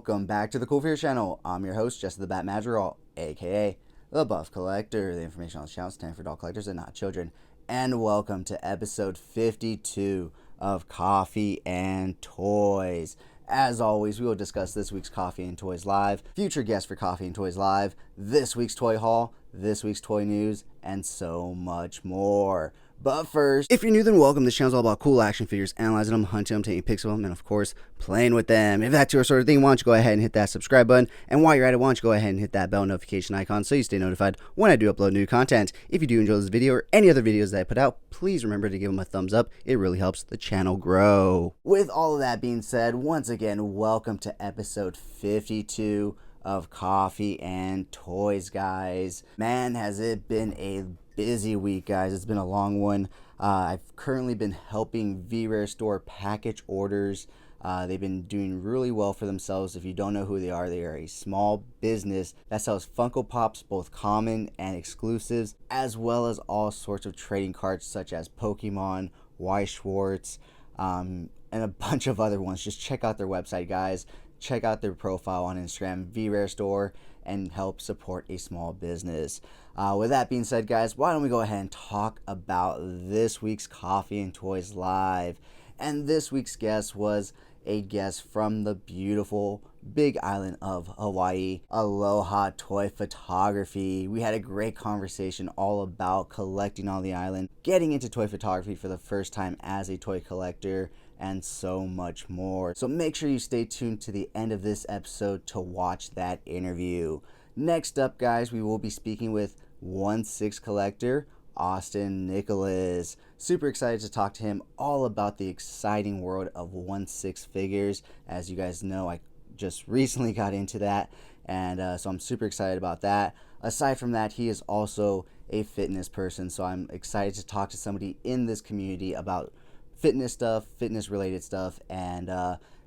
welcome back to the CoolFigurez channel. I'm your host, Jesse the Bat Madrigal, aka the Buff Collector. The information on this channel is intended for adult collectors and not children. And welcome to episode 52 of Coffee and Toys. As always, we will discuss this week's Coffee and Toys Live, future guests for Coffee and Toys Live, this week's toy haul, this week's toy news, and so much more. But first, if you're new, then welcome. This channel is all about cool action figures, analyzing them, hunting them, taking pics of them, and of course, playing with them. If that's your sort of thing, why don't you go ahead and hit that subscribe button? And while you're at it, why don't you go ahead and hit that bell notification icon so you stay notified when I do upload new content. If you do enjoy this video or any other videos that I put out, please remember to give them a thumbs up. It really helps the channel grow. With all of that being said, once again, welcome to episode 52 of Coffee and Toys, guys. Man, has it been a busy week, guys. It's been a long one. I've currently been helping VRare store package orders. They've been doing really well for themselves. If you don't know who they are a small business that sells Funko Pops, both common and exclusives, as well as all sorts of trading cards such as Pokemon, Weiss Schwartz, and a bunch of other ones. Just check out their website, guys. Check out their profile on Instagram, VRare store, and help support a small business. With that being said, guys, why don't we go ahead and talk about this week's Coffee and Toys Live. And this week's guest was a guest from the beautiful Big Island of Hawaii, Aloha Toy Photography. We had a great conversation all about collecting on the island, getting into toy photography for the first time as a toy collector, and so much more. So make sure you stay tuned to the end of this episode to watch that interview. Next up, guys, we will be speaking with 1/6 collector Austin Nicholas. Super excited to talk to him all about the exciting world of 1/6 figures. As you guys know, I just recently got into that, and so I'm super excited about that. Aside from that, he is also a fitness person, so I'm excited to talk to somebody in this community about fitness stuff, fitness related stuff, and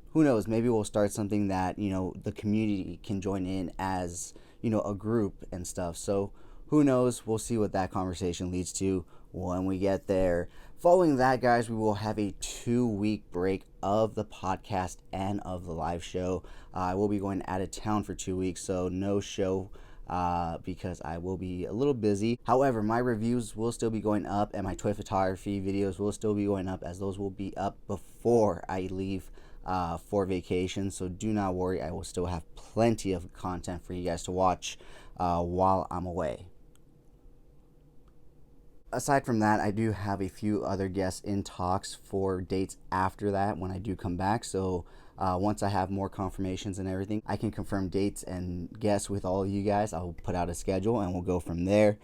who knows, maybe we'll start something that, you know, the community can join in as, you know, a group and stuff. So who knows, we'll see what that conversation leads to when we get there. Following that, guys, we will have a 2-week break of the podcast and of the live show. I will be going out of town for 2 weeks, so no show because I will be a little busy. However, my reviews will still be going up and my toy photography videos will still be going up, as those will be up before I leave for vacation. So do not worry, I will still have plenty of content for you guys to watch while I'm away. Aside from that, I do have a few other guests in talks for dates after that when I do come back. So once I have more confirmations and everything, I can confirm dates and guests with all of you guys. I'll put out a schedule and we'll go from there.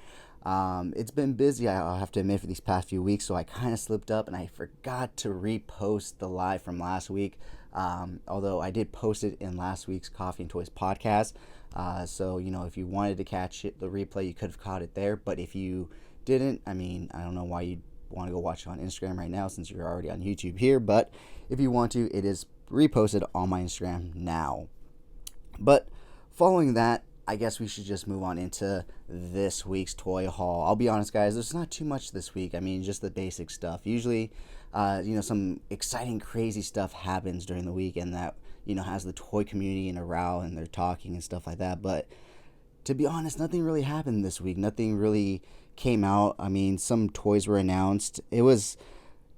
It's been busy, I'll have to admit, for these past few weeks, so I kind of slipped up and I forgot to repost the live from last week. Although I did post it in last week's Coffee and Toys podcast. So, you know, if you wanted to catch it, the replay, you could have caught it there. But if you didn't, I mean, I don't know why you'd want to go watch it on Instagram right now since you're already on YouTube here. But if you want to, it is reposted on my Instagram now. But following that, I guess we should just move on into this week's toy haul. I'll be honest, guys, there's not too much this week. I mean, just the basic stuff. Usually, you know, some exciting, crazy stuff happens during the week and that, you know, has the toy community in a row and they're talking and stuff like that. But to be honest, nothing really happened this week. Nothing really came out. I mean, some toys were announced. It was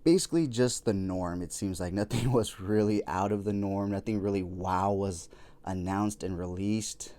basically just the norm. It seems like nothing was really out of the norm. Nothing really wow was announced and released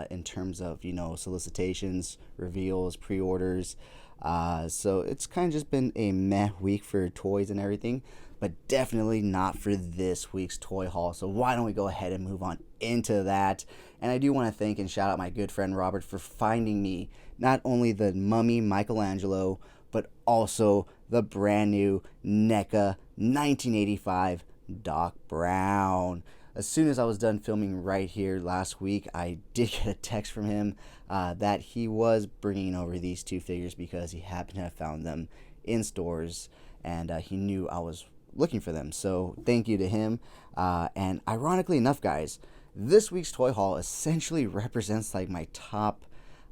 in terms of, you know, solicitations, reveals, pre-orders. So it's kind of just been a meh week for toys and everything, but definitely not for this week's toy haul. So why don't we go ahead and move on into that? And I do want to thank and shout out my good friend Robert for finding me not only the Mummy Michelangelo, but also the brand new NECA 1985 Doc Brown. As soon as I was done filming right here last week, I did get a text from him that he was bringing over these two figures because he happened to have found them in stores and he knew I was looking for them. So thank you to him. And ironically enough, guys, this week's toy haul essentially represents like my top,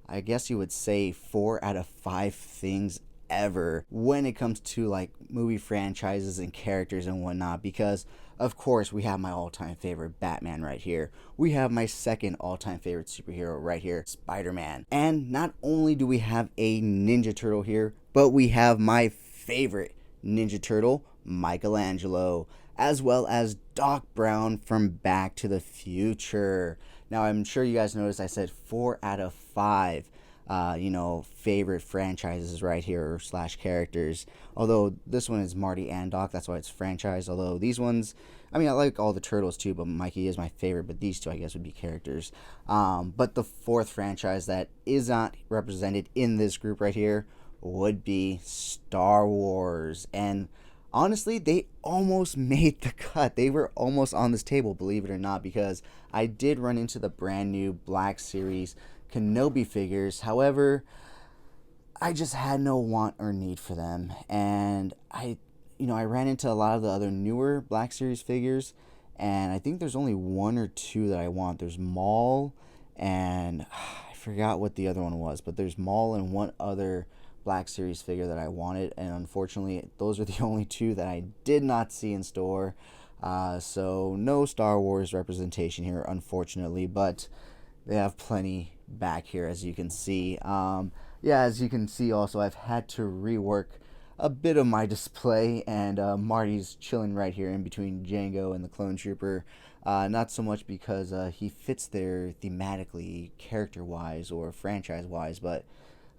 I guess you would say, 4 out of 5 things ever when it comes to like movie franchises and characters and whatnot, because of course we have my all-time favorite Batman right here. We have my second all-time favorite superhero right here, Spider-Man. And not only do we have a Ninja Turtle here, but we have my favorite Ninja Turtle, Michelangelo, as well as Doc Brown from Back to the Future. Now, I'm sure you guys noticed I said 4 out of 5, favorite franchises right here, or slash characters. Although this one is Marty and Doc, that's why it's franchise. Although these ones, I mean, I like all the Turtles too, but Mikey is my favorite. But these two, I guess, would be characters. But the fourth franchise that is not represented in this group right here would be Star Wars. And honestly, they almost made the cut. They were almost on this table, believe it or not, because I did run into the brand new Black Series Kenobi figures. However, I just had no want or need for them. And I ran into a lot of the other newer Black Series figures, and I think there's only one or two that I want. There's Maul, and I forgot what the other one was, but there's Maul and one other Black Series figure that I wanted, and unfortunately those are the only two that I did not see in store. So no Star Wars representation here, unfortunately, but they have plenty back here, as you can see. As you can see also, I've had to rework a bit of my display, and Marty's chilling right here in between Django and the Clone Trooper. Not so much because he fits there thematically, character-wise, or franchise-wise, but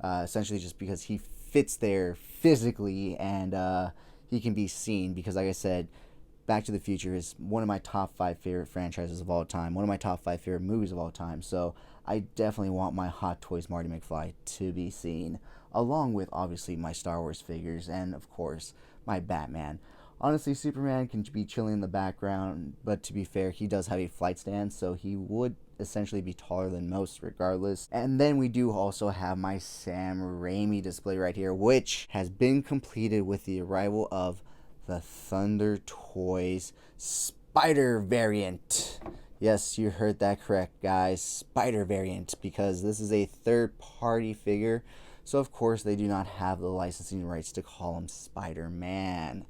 essentially just because he fits there physically, and he can be seen, because like I said, Back to the Future is one of my top 5 favorite franchises of all time, one of my top 5 favorite movies of all time, so I definitely want my Hot Toys Marty McFly to be seen, along with obviously my Star Wars figures, and of course my Batman. Honestly, Superman can be chilling in the background, but to be fair, he does have a flight stand, so he would essentially be taller than most regardless. And then we do also have my Sam Raimi display right here, which has been completed with the arrival of the Thunder Toys Spider variant. Yes, you heard that correct, guys. Spider variant, because this is a third-party figure, so of course they do not have the licensing rights to call him Spider-Man.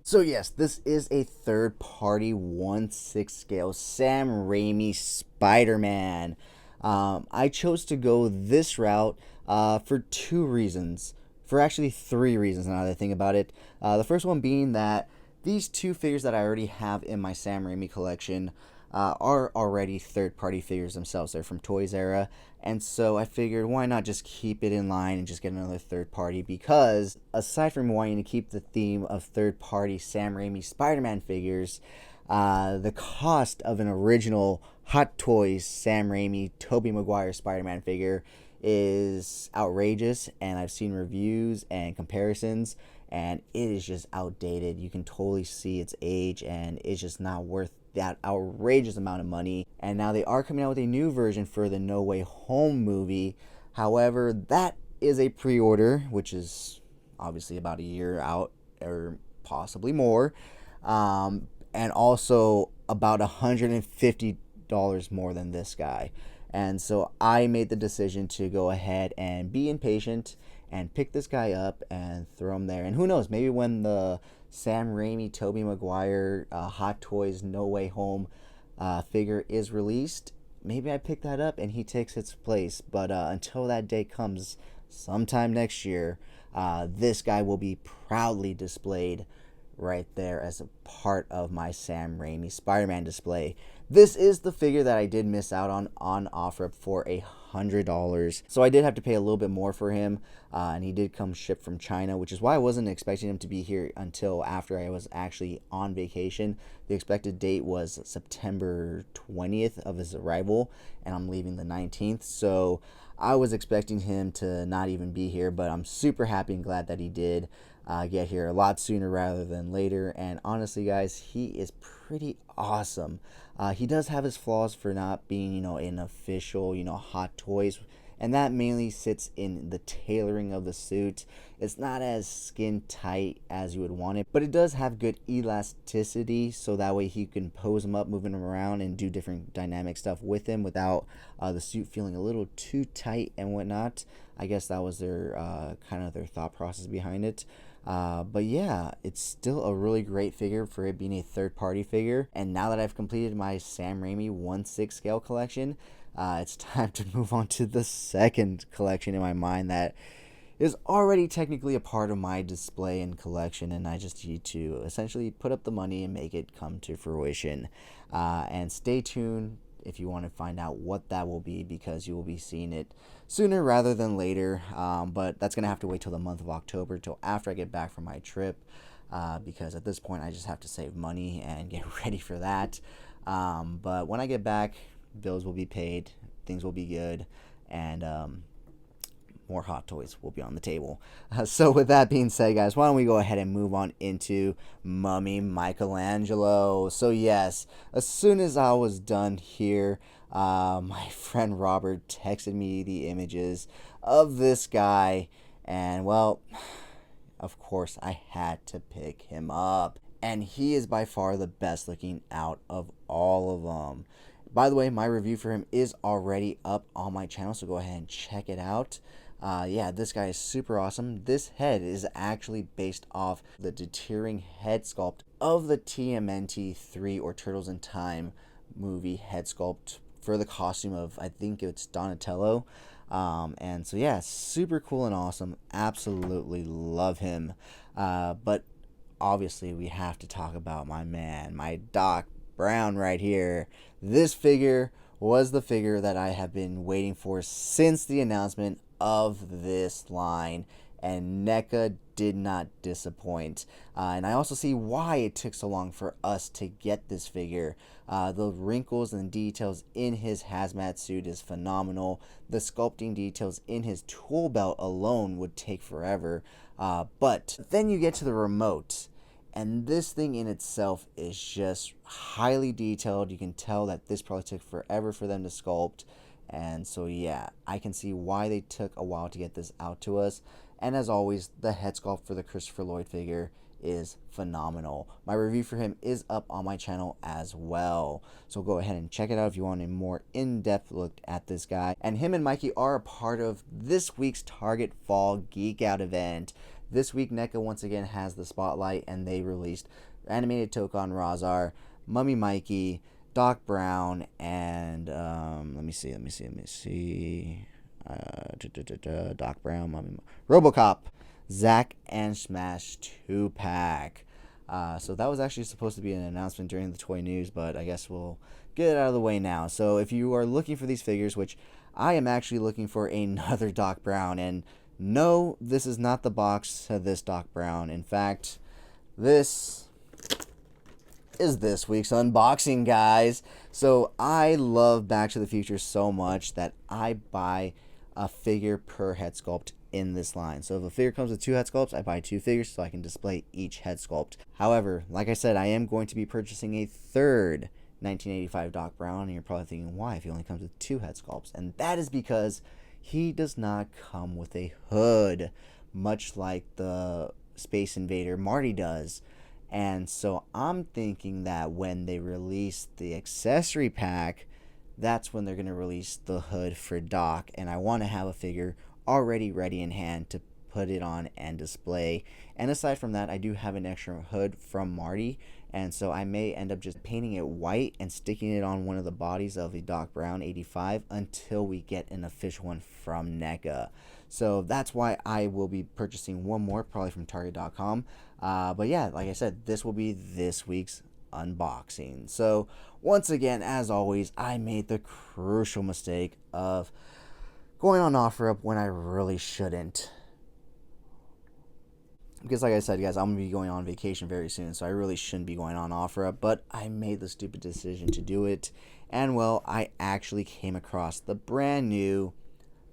So yes, this is a third-party 1/6 scale Sam Raimi Spider-Man. I chose to go this route for 2 reasons. For actually 3 reasons now that I think about it. The first one being that these 2 figures that I already have in my Sam Raimi collection are already third-party figures themselves. They're from Toys Era, and so I figured, why not just keep it in line and just get another third-party, because aside from wanting to keep the theme of third-party Sam Raimi Spider-Man figures, the cost of an original Hot Toys Sam Raimi Tobey Maguire Spider-Man figure is outrageous, and I've seen reviews and comparisons, and it is just outdated. You can totally see its age, and it's just not worth that outrageous amount of money. And now they are coming out with a new version for the No Way Home movie. However, that is a pre-order, which is obviously about a year out, or possibly more, and also about $150 more than this guy. And so I made the decision to go ahead and be impatient and pick this guy up and throw him there. And who knows, maybe when the Sam Raimi, Tobey Maguire, Hot Toys No Way Home figure is released, maybe I pick that up and he takes its place. But until that day comes sometime next year, this guy will be proudly displayed right there as a part of my Sam Raimi Spider-Man display. This is the figure that I did miss out on offer for $100. So I did have to pay a little bit more for him, and he did come shipped from China, which is why I wasn't expecting him to be here until after I was actually on vacation. The expected date was September 20th of his arrival, and I'm leaving the 19th. So I was expecting him to not even be here, but I'm super happy and glad that he did get here a lot sooner rather than later. And honestly, guys, he is pretty awesome. He does have his flaws for not being, an official, Hot Toys, and that mainly sits in the tailoring of the suit. It's not as skin tight as you would want it, but it does have good elasticity, so that way he can pose him up, moving him around, and do different dynamic stuff with him without the suit feeling a little too tight and whatnot. I guess that was their kind of their thought process behind it. But yeah, it's still a really great figure for it being a third-party figure. And now that I've completed my Sam Raimi 1/6 scale collection, it's time to move on to the second collection in my mind that is already technically a part of my display and collection, and I just need to essentially put up the money and make it come to fruition. And stay tuned if you want to find out what that will be, because you will be seeing it sooner rather than later. But that's going to have to wait till the month of October, till after I get back from my trip, because at this point I just have to save money and get ready for that. But when I get back, bills will be paid, things will be good, and more hot toys will be on the table. So with that being said, guys, why don't we go ahead and move on into Mummy Michelangelo. So yes, as soon as I was done here, my friend Robert texted me the images of this guy, and well, of course I had to pick him up. And he is by far the best looking out of all of them. By the way, my review for him is already up on my channel, so go ahead and check it out. Yeah, this guy is super awesome. This head is actually based off the deterring head sculpt of the TMNT 3 or Turtles in Time movie head sculpt for the costume of, I think it's Donatello. And so yeah, super cool and awesome. Absolutely love him. But obviously we have to talk about my man, my Doc Brown right here. This figure was the figure that I have been waiting for since the announcement of this line, and NECA did not disappoint. And I also see why it took so long for us to get this figure. The wrinkles and details in his hazmat suit is phenomenal. The sculpting details in his tool belt alone would take forever. But then you get to the remote, and this thing in itself is just highly detailed. You can tell that this probably took forever for them to sculpt. And so yeah, I can see why they took a while to get this out to us. And as always, the head sculpt for the Christopher Lloyd figure is phenomenal. My review for him is up on my channel as well, so go ahead and check it out if you want a more in-depth look at this guy. And him and Mikey are a part of this week's Target Fall Geek Out event. This week, NECA once again has the spotlight, and they released animated Tokon Razar, Mummy Mikey, Doc Brown, and let me see. Doc Brown, Mummy, RoboCop, Zack and Smash 2-pack. So that was actually supposed to be an announcement during the toy news, but I guess we'll get it out of the way now. So if you are looking for these figures, which I am actually looking for another Doc Brown, and no, this is not the box of this Doc Brown. In fact, this is this week's unboxing, guys. So I love Back to the Future so much that I buy a figure per head sculpt in this line. So if a figure comes with 2 head sculpts, I buy 2 figures so I can display each head sculpt. However, like I said, I am going to be purchasing a third 1985 Doc Brown, and you're probably thinking, why, if he only comes with 2 head sculpts? And that is because he does not come with a hood, much like the Space Invader Marty does. And so I'm thinking that when they release the accessory pack, that's when they're going to release the hood for Doc. And I want to have a figure already ready in hand to put it on and display. And aside from that, I do have an extra hood from Marty, and so I may end up just painting it white and sticking it on one of the bodies of the Doc Brown 85 until we get an official one from NECA. So that's why I will be purchasing one more, probably from Target.com. But yeah, like I said, this will be this week's unboxing. So once again, as always, I made the crucial mistake of going on OfferUp when I really shouldn't. Because like I said, guys, I'm going to be going on vacation very soon, so I really shouldn't be going on OfferUp, but I made the stupid decision to do it. And well, I actually came across the brand new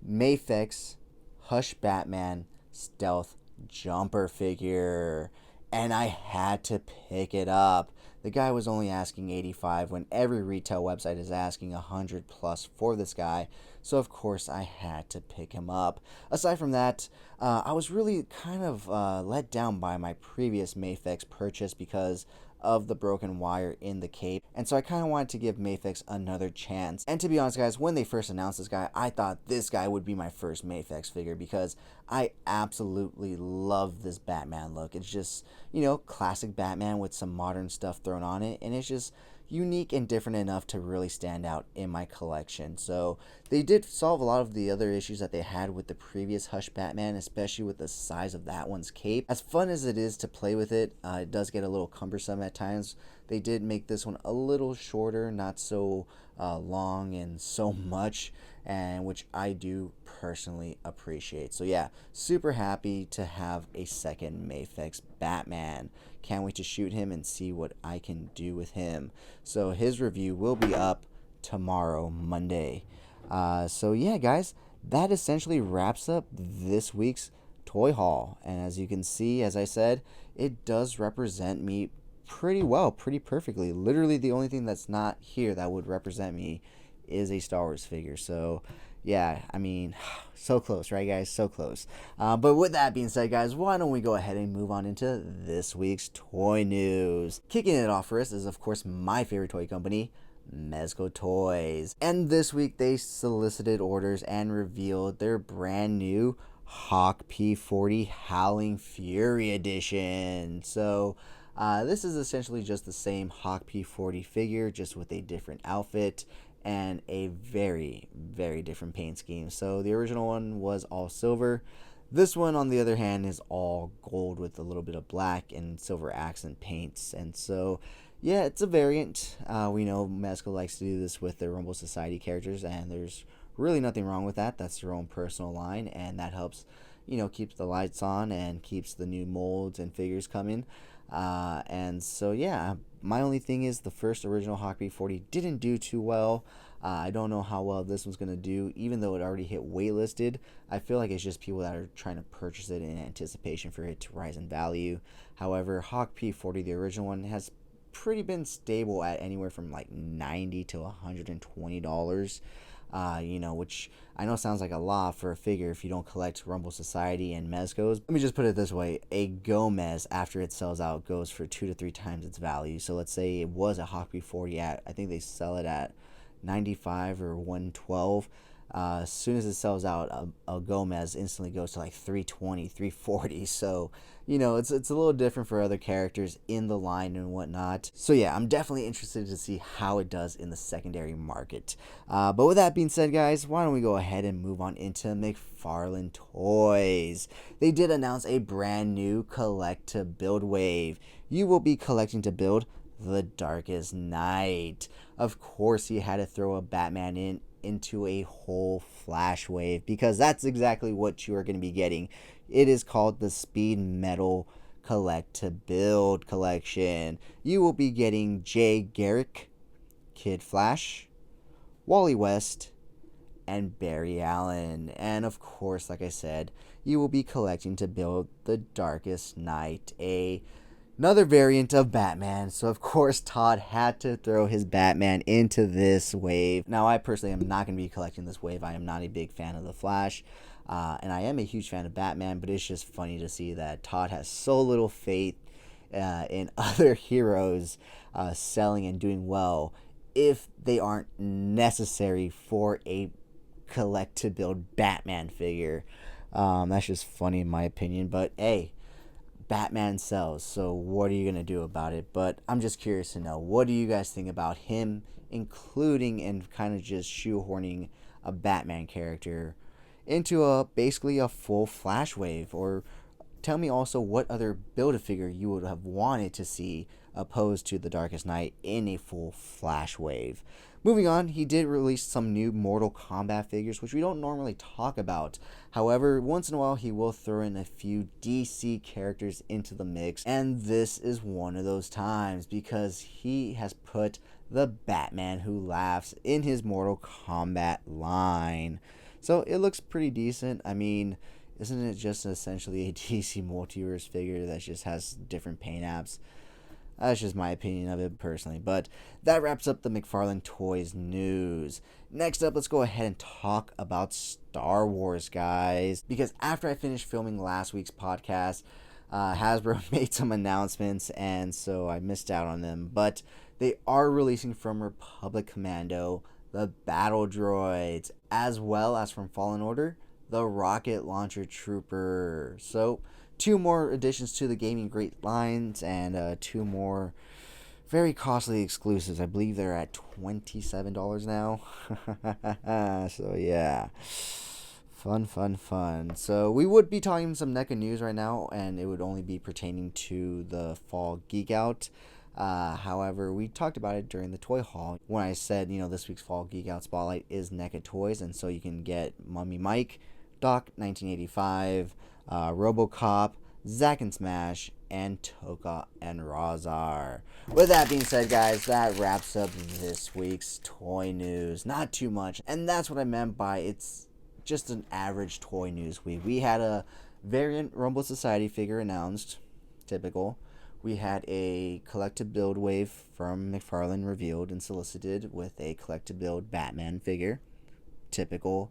Mayfix Hush Batman Stealth Jumper figure, and I had to pick it up. The guy was only asking $85 when every retail website is asking $100 plus for this guy, so of course I had to pick him up. Aside from that, I was really kind of let down by my previous Mayfix purchase because of the broken wire in the cape. And so I kind of wanted to give Mayfix another chance. And to be honest, guys, when they first announced this guy, I thought this guy would be my first Mayfix figure because I absolutely love this Batman look. It's just, classic Batman with some modern stuff thrown on it. And it's just unique and different enough to really stand out in my collection. So they did solve a lot of the other issues that they had with the previous Hush Batman, especially with the size of that one's cape. As fun as it is to play with it, it does get a little cumbersome at times. They did make this one a little shorter, not so long and so much, and which I do personally appreciate. So yeah, super happy to have a second Mayfix Batman. Can't wait to shoot him and see what I can do with him. So his review will be up tomorrow, Monday. So yeah, guys, that essentially wraps up this week's toy haul. And as you can see, as I said, it does represent me pretty well, pretty perfectly. Literally the only thing that's not here that would represent me is a Star Wars figure. So yeah, I mean, so close, right, guys? So close. But with that being said, guys, why don't we go ahead and move on into this week's toy news. Kicking it off for us is, of course, my favorite toy company, Mezco Toys. And this week, they solicited orders and revealed their brand new Hawk P40 Howling Fury Edition. So this is essentially just the same Hawk P40 figure, just with a different outfit and a very, very different paint scheme. So the original one was all silver. This one, on the other hand, is all gold with a little bit of black and silver accent paints. And so, yeah, it's a variant. We know Mezco likes to do this with their Rumble Society characters, and there's really nothing wrong with that. That's their own personal line, and that helps, keeps the lights on and keeps the new molds and figures coming. And so, yeah, my only thing is the first original Hawk P40 didn't do too well. I don't know how well this one's going to do, even though it already hit waitlisted. I feel like it's just people that are trying to purchase it in anticipation for it to rise in value. However, Hawk P40, the original one, has pretty been stable at anywhere from like $90 to $120. Which I know sounds like a lot for a figure if you don't collect Rumble Society and Mezcos. Let me just put it this way. A Gomez, after it sells out, goes for 2 to 3 times its value. So let's say it was a Hawk P40 at, I think they sell it at 95 or 112. As soon as it sells out, a Gomez instantly goes to like 320, 340. So, it's a little different for other characters in the line and whatnot. So yeah, I'm definitely interested to see how it does in the secondary market. But with that being said, guys, why don't we go ahead and move on into McFarlane Toys. They did announce a brand new collect to build wave. You will be collecting to build The Darkest Knight. Of course, he had to throw a Batman into a whole flash wave, because that's exactly what you are going to be getting. It is called the Speed Metal Collect to Build collection. You will be getting Jay Garrick, Kid Flash, Wally West, and Barry Allen. And of course, like I said, you will be collecting to build The Darkest Knight, another variant of Batman. So of course Todd had to throw his Batman into this wave. Now I personally am not going to be collecting this wave. I am not a big fan of the Flash, and I am a huge fan of Batman, but it's just funny to see that Todd has so little faith in other heroes selling and doing well if they aren't necessary for a collect to build Batman figure. That's just funny in my opinion, but hey, Batman sells, so what are you going to do about it? But I'm just curious to know, what do you guys think about him including and kind of just shoehorning a Batman character into basically a full Flash wave? Or tell me also what other Build-A-Figure you would have wanted to see opposed to The Darkest Knight in a full Flash wave. Moving on, he did release some new Mortal Kombat figures, which we don't normally talk about. However, once in a while, he will throw in a few DC characters into the mix, and this is one of those times because he has put the Batman Who Laughs in his Mortal Kombat line. So it looks pretty decent. I mean, isn't it just essentially a DC Multiverse figure that just has different paint apps? That's just my opinion of it personally. But that wraps up the McFarlane Toys news. Next up, let's go ahead and talk about Star Wars, guys. Because after I finished filming last week's podcast, Hasbro made some announcements, and so I missed out on them. But they are releasing from Republic Commando the Battle Droids, as well as from Fallen Order the Rocket Launcher Trooper. So, 2 more additions to the Gaming Great lines, and 2 more very costly exclusives. I believe they're at $27 now. So, yeah. Fun. So we would be talking some NECA news right now, and it would only be pertaining to the Fall Geek Out. However, we talked about it during the toy haul when I said, this week's Fall Geek Out Spotlight is NECA Toys, and so you can get Mummy Mike, Doc 1985, RoboCop, Zack and Smash, and Toka and Razar. With that being said, guys, that wraps up this week's toy news. Not too much, and that's what I meant by it's just an average toy news week. We had a variant Rumble Society figure announced, typical. We had a collective build wave from McFarlane revealed and solicited with a collective build Batman figure, typical.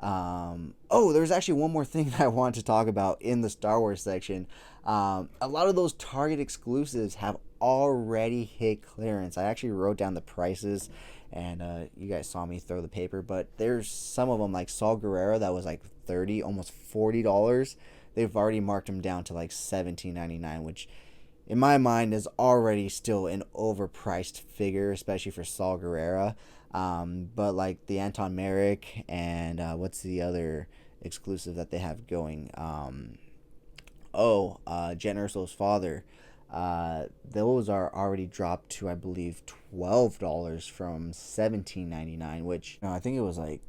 There's actually one more thing that I wanted to talk about in the Star Wars section. A lot of those Target exclusives have already hit clearance. I actually wrote down the prices, and you guys saw me throw the paper, but there's some of them like Saul Guerrero that was like $30, almost $40. They've already marked them down to like $17.99, which in my mind is already still an overpriced figure, especially for Saul Guerrero. But like the Anton Merrick and what's the other exclusive that they have going? Jen Erso's father. Those are already dropped to, I believe, $12 from $17.99, which I think it was like,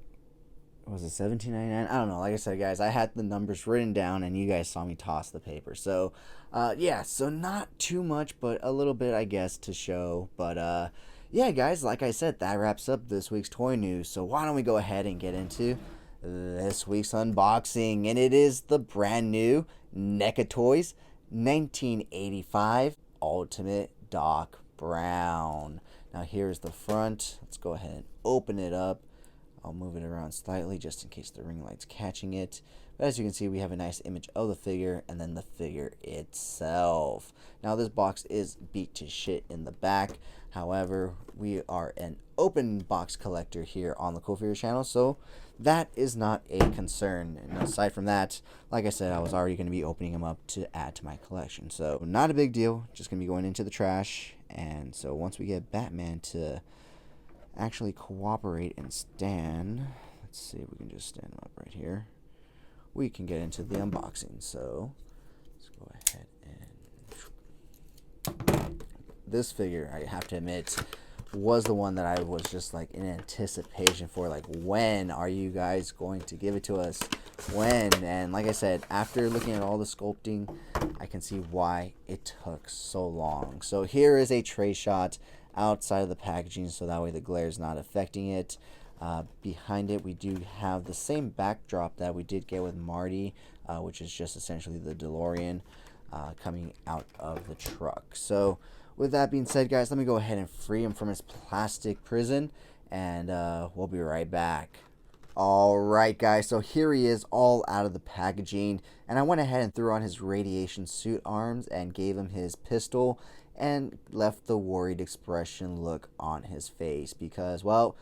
was it $17.99? I don't know. Like I said, guys, I had the numbers written down, and you guys saw me toss the paper. So, so not too much, but a little bit, I guess, to show. But, yeah, guys, like I said, that wraps up this week's toy news. So why don't we go ahead and get into this week's unboxing? And it is the brand new NECA Toys 1985 Ultimate Doc Brown. Now here's the front. Let's go ahead and open it up. I'll move it around slightly just in case the ring light's catching it. But as you can see, we have a nice image of the figure and then the figure itself. Now this box is beat to shit in the back. However, we are an open box collector here on the CoolFigurez channel, so that is not a concern. And aside from that, like I said, I was already going to be opening them up to add to my collection. So not a big deal, just going to be going into the trash. And so once we get Batman to actually cooperate and stand, let's see if we can just stand him up right here, we can get into the unboxing. So let's go ahead and this figure, I have to admit, was the one that I was just like in anticipation for, like, when are you guys going to give it to us? When? And like I said, after looking at all the sculpting, I can see why it took so long. So here is a tray shot outside of the packaging, so that way the glare is not affecting it. Behind it, we do have the same backdrop that we did get with Marty, which is just essentially the DeLorean coming out of the truck. So with that being said, guys, let me go ahead and free him from his plastic prison, and we'll be right back. Alright, guys, so here he is all out of the packaging, and I went ahead and threw on his radiation suit arms and gave him his pistol and left the worried expression look on his face because, well,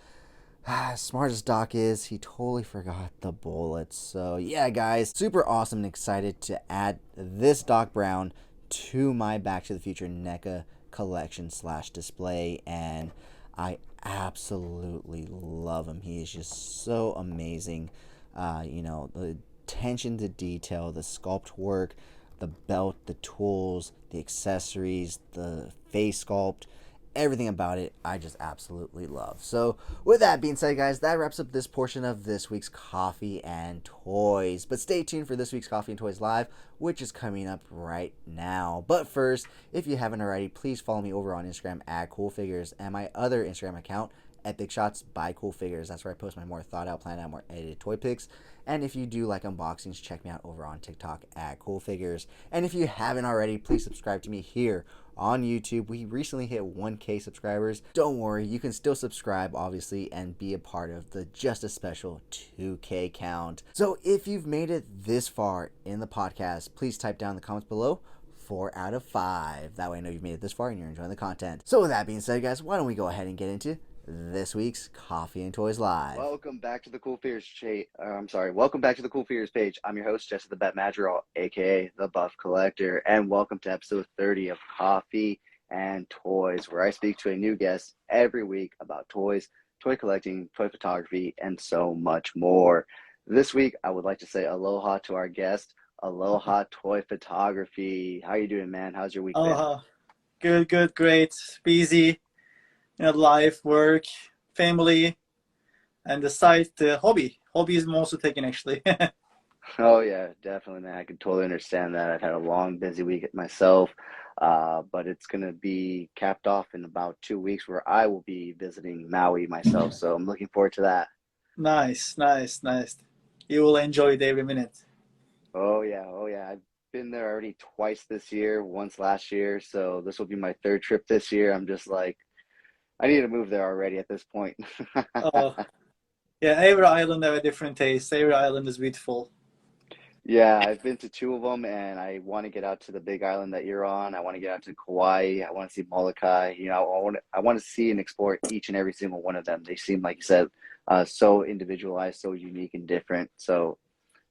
as smart as Doc is, he totally forgot the bullets. So yeah, guys, super awesome and excited to add this Doc Brown to my Back to the Future NECA collection / display, and I absolutely love him. He is just so amazing. The attention to detail, the sculpt work, the belt, the tools, the accessories, the face sculpt, everything about it, I just absolutely love. So with that being said, guys, that wraps up this portion of this week's Coffee and Toys. But stay tuned for this week's Coffee and Toys Live, which is coming up right now. But first, if you haven't already, please follow me over on Instagram at CoolFigurez and my other Instagram account, Epic Shots by CoolFigurez. That's where I post my more thought out, planned out, more edited toy pics. And if you do like unboxings, check me out over on TikTok at CoolFigurez. And if you haven't already, please subscribe to me here on YouTube. We recently hit 1K subscribers. Don't worry, you can still subscribe, obviously, and be a part of the just a special 2K count. So if you've made it this far in the podcast, please type down in the comments below 4 out of 5. That way I know you've made it this far and you're enjoying the content. So with that being said, guys, why don't we go ahead and get into this week's Coffee and Toys Live. Welcome back to the welcome back to the CoolFigurez page. I'm your host, Jesse the Bet Madrigal, aka the Buff Collector, and welcome to episode 30 of Coffee and Toys, where I speak to a new guest every week about toys, toy collecting, toy photography, and so much more. This week, I would like to say aloha to our guest, Aloha Toy Photography. How you doing, man? How's your week been? Good, great. Busy. Life, work, family, and the side, the hobby. Hobby is mostly taken, actually. Oh, yeah, definitely, man. I can totally understand that. I've had a long, busy week myself, but it's going to be capped off in about 2 weeks where I will be visiting Maui myself, so I'm looking forward to that. Nice. You will enjoy it every minute. Oh, yeah. I've been there already twice this year, once last year, so this will be my third trip this year. I'm just like, I need to move there already at this point. Yeah, every island have a different taste. Every island is beautiful. Yeah, I've been to 2 of them, and I want to get out to the big island that you're on. I want to get out to Kauai. I want to see Molokai. I want to see and explore each and every single one of them. They seem, like you said, so individualized, so unique and different. So,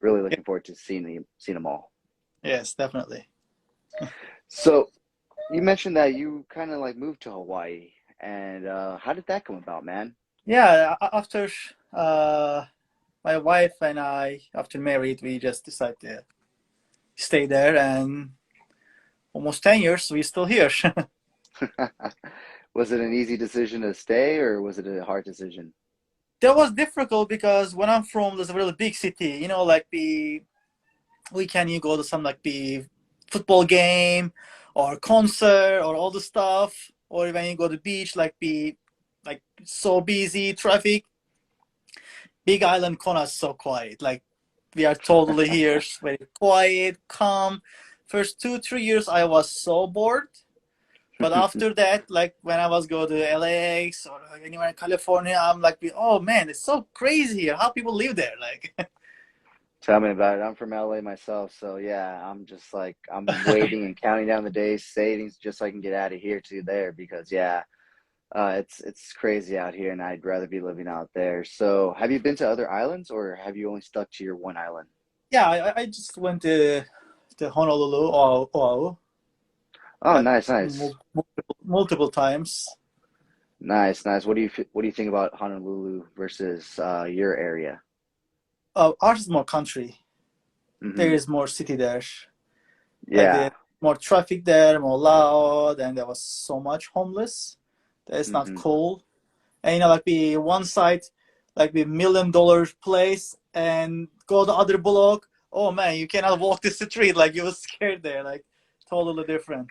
really looking forward to seeing them all. Yes, definitely. So, you mentioned that you kind of like moved to Hawaii. And how did that come about, man? Yeah, after my wife and I, after married, we just decided to stay there, and almost 10 years, we're still here. Was it an easy decision to stay, or was it a hard decision? That was difficult because when I'm from, there's a really big city, like the weekend you go to some like the football game or concert or all the stuff, or when you go to the beach, like so busy traffic. Big Island Kona is so quiet. Like we are totally here, very quiet, calm. First 2-3 years I was so bored. But after that, like when I was go to LAX or anywhere in California, I'm like, oh man, it's so crazy here. How people live there? Like Tell me about it. I'm from LA myself, so yeah, I'm just like I'm waiting and counting down the days, savings, just so I can get out of here to there because yeah, it's crazy out here, and I'd rather be living out there. So, have you been to other islands, or have you only stuck to your one island? yeah, I just went to Honolulu or Oahu, Oh, but nice. multiple times. Nice. What do you think about Honolulu versus your area? Ours is more country. There Mm-hmm. is more city there. Like Yeah. the more traffic there, more loud, and there was so much homeless. That's not Mm-hmm. cool. And like the one side, like the $1 million place, and go the other block. Oh man, you cannot walk the street. Like you were scared there. Like totally different.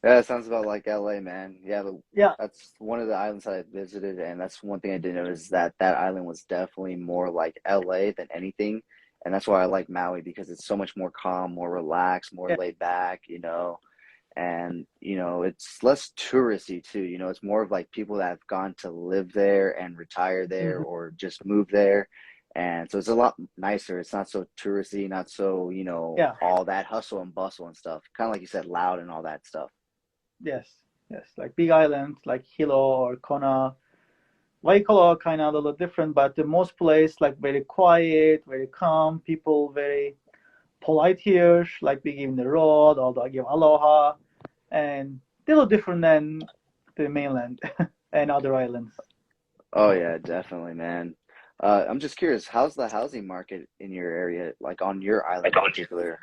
Yeah, it sounds about like LA, man. Yeah, Yeah. that's one of the islands I visited, and that's one thing I did notice that that island was definitely more like LA than anything, and that's why I like Maui because it's so much more calm, more relaxed, more Yeah. laid back, and it's less touristy too. It's more of like people that have gone to live there and retire there Mhm. or just move there, and so it's a lot nicer. It's not so touristy, not so Yeah. all that hustle and bustle and stuff. Kind of like you said, loud and all that stuff. Yes. Yes. Like big island, like Hilo or Kona. Waikolo kind of a little different, but the most place like very quiet, very calm. People very polite here, like we give the road, although I give aloha, and a little different than the mainland and other islands. Oh yeah, definitely, man. I'm just curious, how's the housing market in your area, like on your island in particular?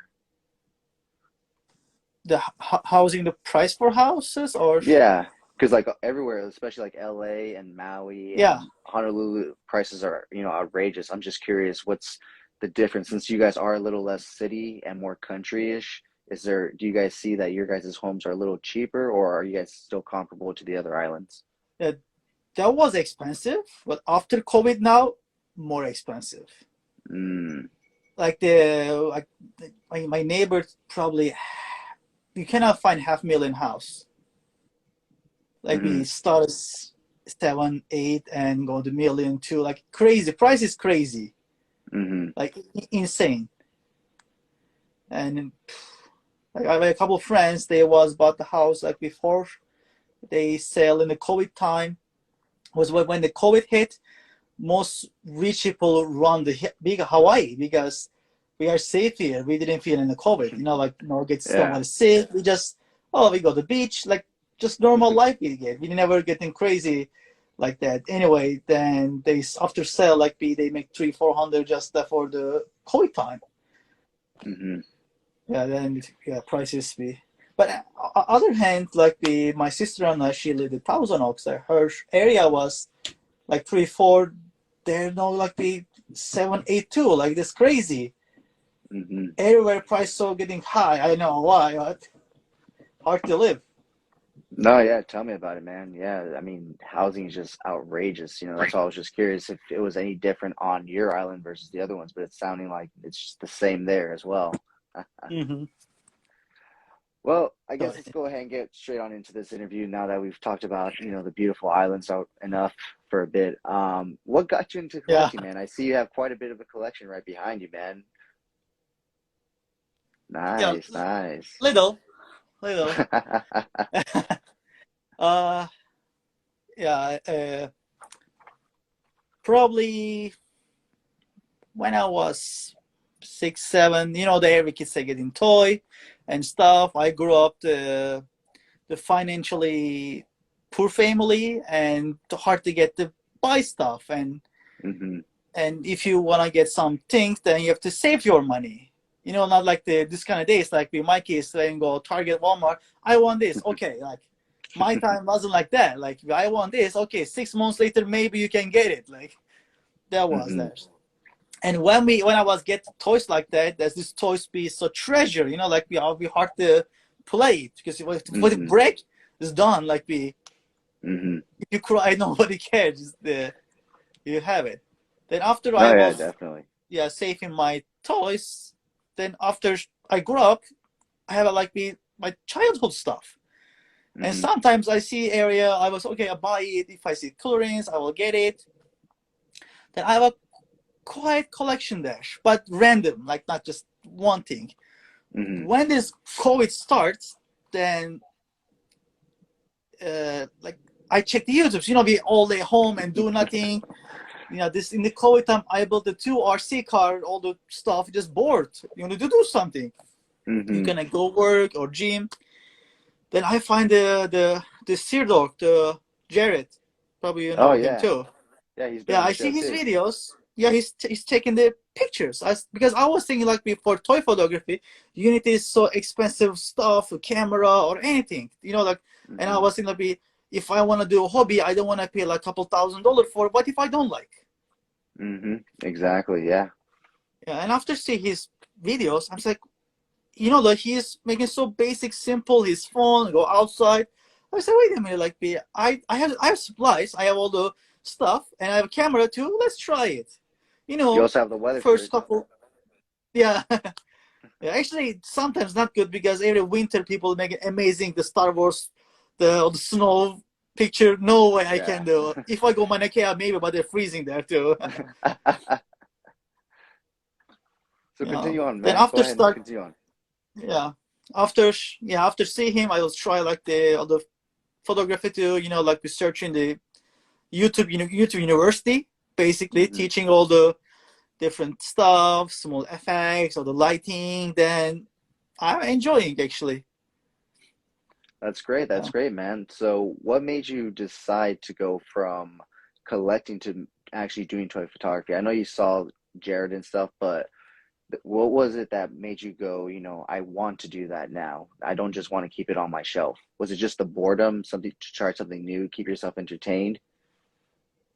The housing, the price for houses, or Yeah, because like everywhere, especially like LA and Maui yeah, and Honolulu, prices are, outrageous. I'm just curious, what's the difference since you guys are a little less city and more country-ish? Do you guys see that your guys' homes are a little cheaper, or are you guys still comparable to the other islands? that that was expensive, but after COVID now, more expensive. Mm. Like my neighbor probably, you cannot find 500,000 house. Like Mm-hmm. we start 7, 8 and go to million too. Like crazy. Price is crazy. Mm-hmm. Like insane. And like, I have a couple of friends. They was bought the house like before they sell in the COVID time. Was when the COVID hit. Most rich people run the big Hawaii because we are safe here. We didn't feel in the COVID. Like get Yeah. someone sick. We just we go to the beach like just normal life we get. We never getting crazy like that. Anyway, then they after sale like they make 300-400 just for the COVID time. Mm-hmm. Yeah, then prices be. But other hand, like my sister-in-law, she lived in Thousand Oaks. Her area was like 3, 4. They're no like 7, 8 too. Like this crazy. Mm-hmm. Everywhere price so getting high. I know why. But hard to live. No, yeah, tell me about it, man. Yeah, I mean, housing is just outrageous. That's why I was just curious if it was any different on your island versus the other ones, but it's sounding like it's just the same there as well. Mm-hmm. Well, I So, guess let's go ahead and get straight on into this interview now that we've talked about, the beautiful islands out enough for a bit. What got you into yeah, collecting, man? I see you have quite a bit of a collection right behind you, man. yeah, Nice, nice. little, little. uh, yeah. Probably when I was 6, 7. The every kids are getting toy and stuff. I grew up the financially poor family and hard to get to buy stuff Hmm. and if you want to get some things then you have to save your money, not like this kind of days like with my kids saying go Target, Walmart, I want this, okay, like my time wasn't like that, like I want this, okay, 6 months later maybe you can get it, like that was Hmm. there. And when I was get toys like that, there's this toys be so treasure, like we hard to play it because if it Hmm. break, it's done. Like Hmm. if you cry, nobody cares. You have it. Then after I No, yeah, was definitely. saving my toys, then after I grew up, I have like my childhood stuff. And Hmm. sometimes I see area I was okay, I buy it. If I see clearance, I will get it. Then I have a quiet collection there, but random, like not just one thing. Hmm. When this COVID starts, then like I check the YouTubes. We all lay home and do nothing. This in the COVID time, I built the 2 RC car, all the stuff, just bored. You want to do something. You Hmm. can go work or gym. Then I find the Sear Dog, the Jared. Probably you Oh, know him yeah. too. Yeah, he's been Yeah, on the I show see his too. videos. Yeah, he's taking the pictures. Because I was thinking like before toy photography, you need this so expensive stuff, a camera or anything. Like, and I Hmm. was thinking like, if I want to do a hobby, I don't want to pay like a couple $1,000 for it. What if I don't like? Hmm. Exactly, yeah. Yeah, and after see his videos, I'm like, like he's making so basic, simple. His phone, go outside. I said, wait a minute, like, I have supplies, I have all the stuff, and I have a camera too. Let's try it. You also have the weather for First it. couple, yeah, yeah. Actually, sometimes not good because every winter people make it amazing. The Star Wars, the snow picture. No way I Yeah. can do. If I go Mauna Kea, maybe, but they're freezing there too. So continue on, Then man. Go after ahead and start, continue on. yeah, after see him, I will try like the photography too. Like researching the YouTube University, basically Hmm. teaching all the different stuff, small effects, or the lighting. Then I'm enjoying actually. That's great. That's Yeah. great, man. So, what made you decide to go from collecting to actually doing toy photography? I know you saw Jared and stuff, but what was it that made you go, I want to do that now? I don't just want to keep it on my shelf. Was it just the boredom, something to try something new, keep yourself entertained?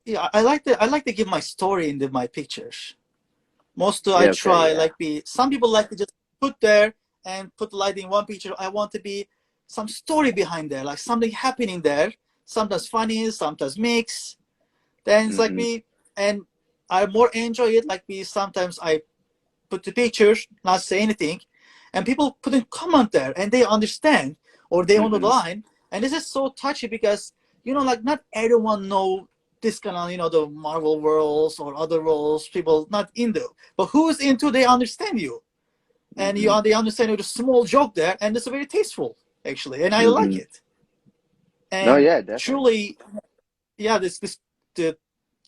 Yeah, I like to give my story in my pictures. Most I Yeah, okay, try yeah. like some people like to just put there and put the light in one picture. I want to be some story behind there, like something happening there. Sometimes funny, sometimes mix. Then it's like Mm-hmm. me, and I more enjoy it. Like we sometimes I put the pictures, not say anything, and people put a comment there, and they understand or they on the Mm-hmm. line, and this is so touchy because like not everyone know this kind of the Marvel worlds or other worlds. People not into, but who's into, they understand you, and Mm-hmm. they understand you. The small joke there, and it's very tasteful actually, and I like Mm-hmm. it. No, And yeah, definitely. truly, yeah, this the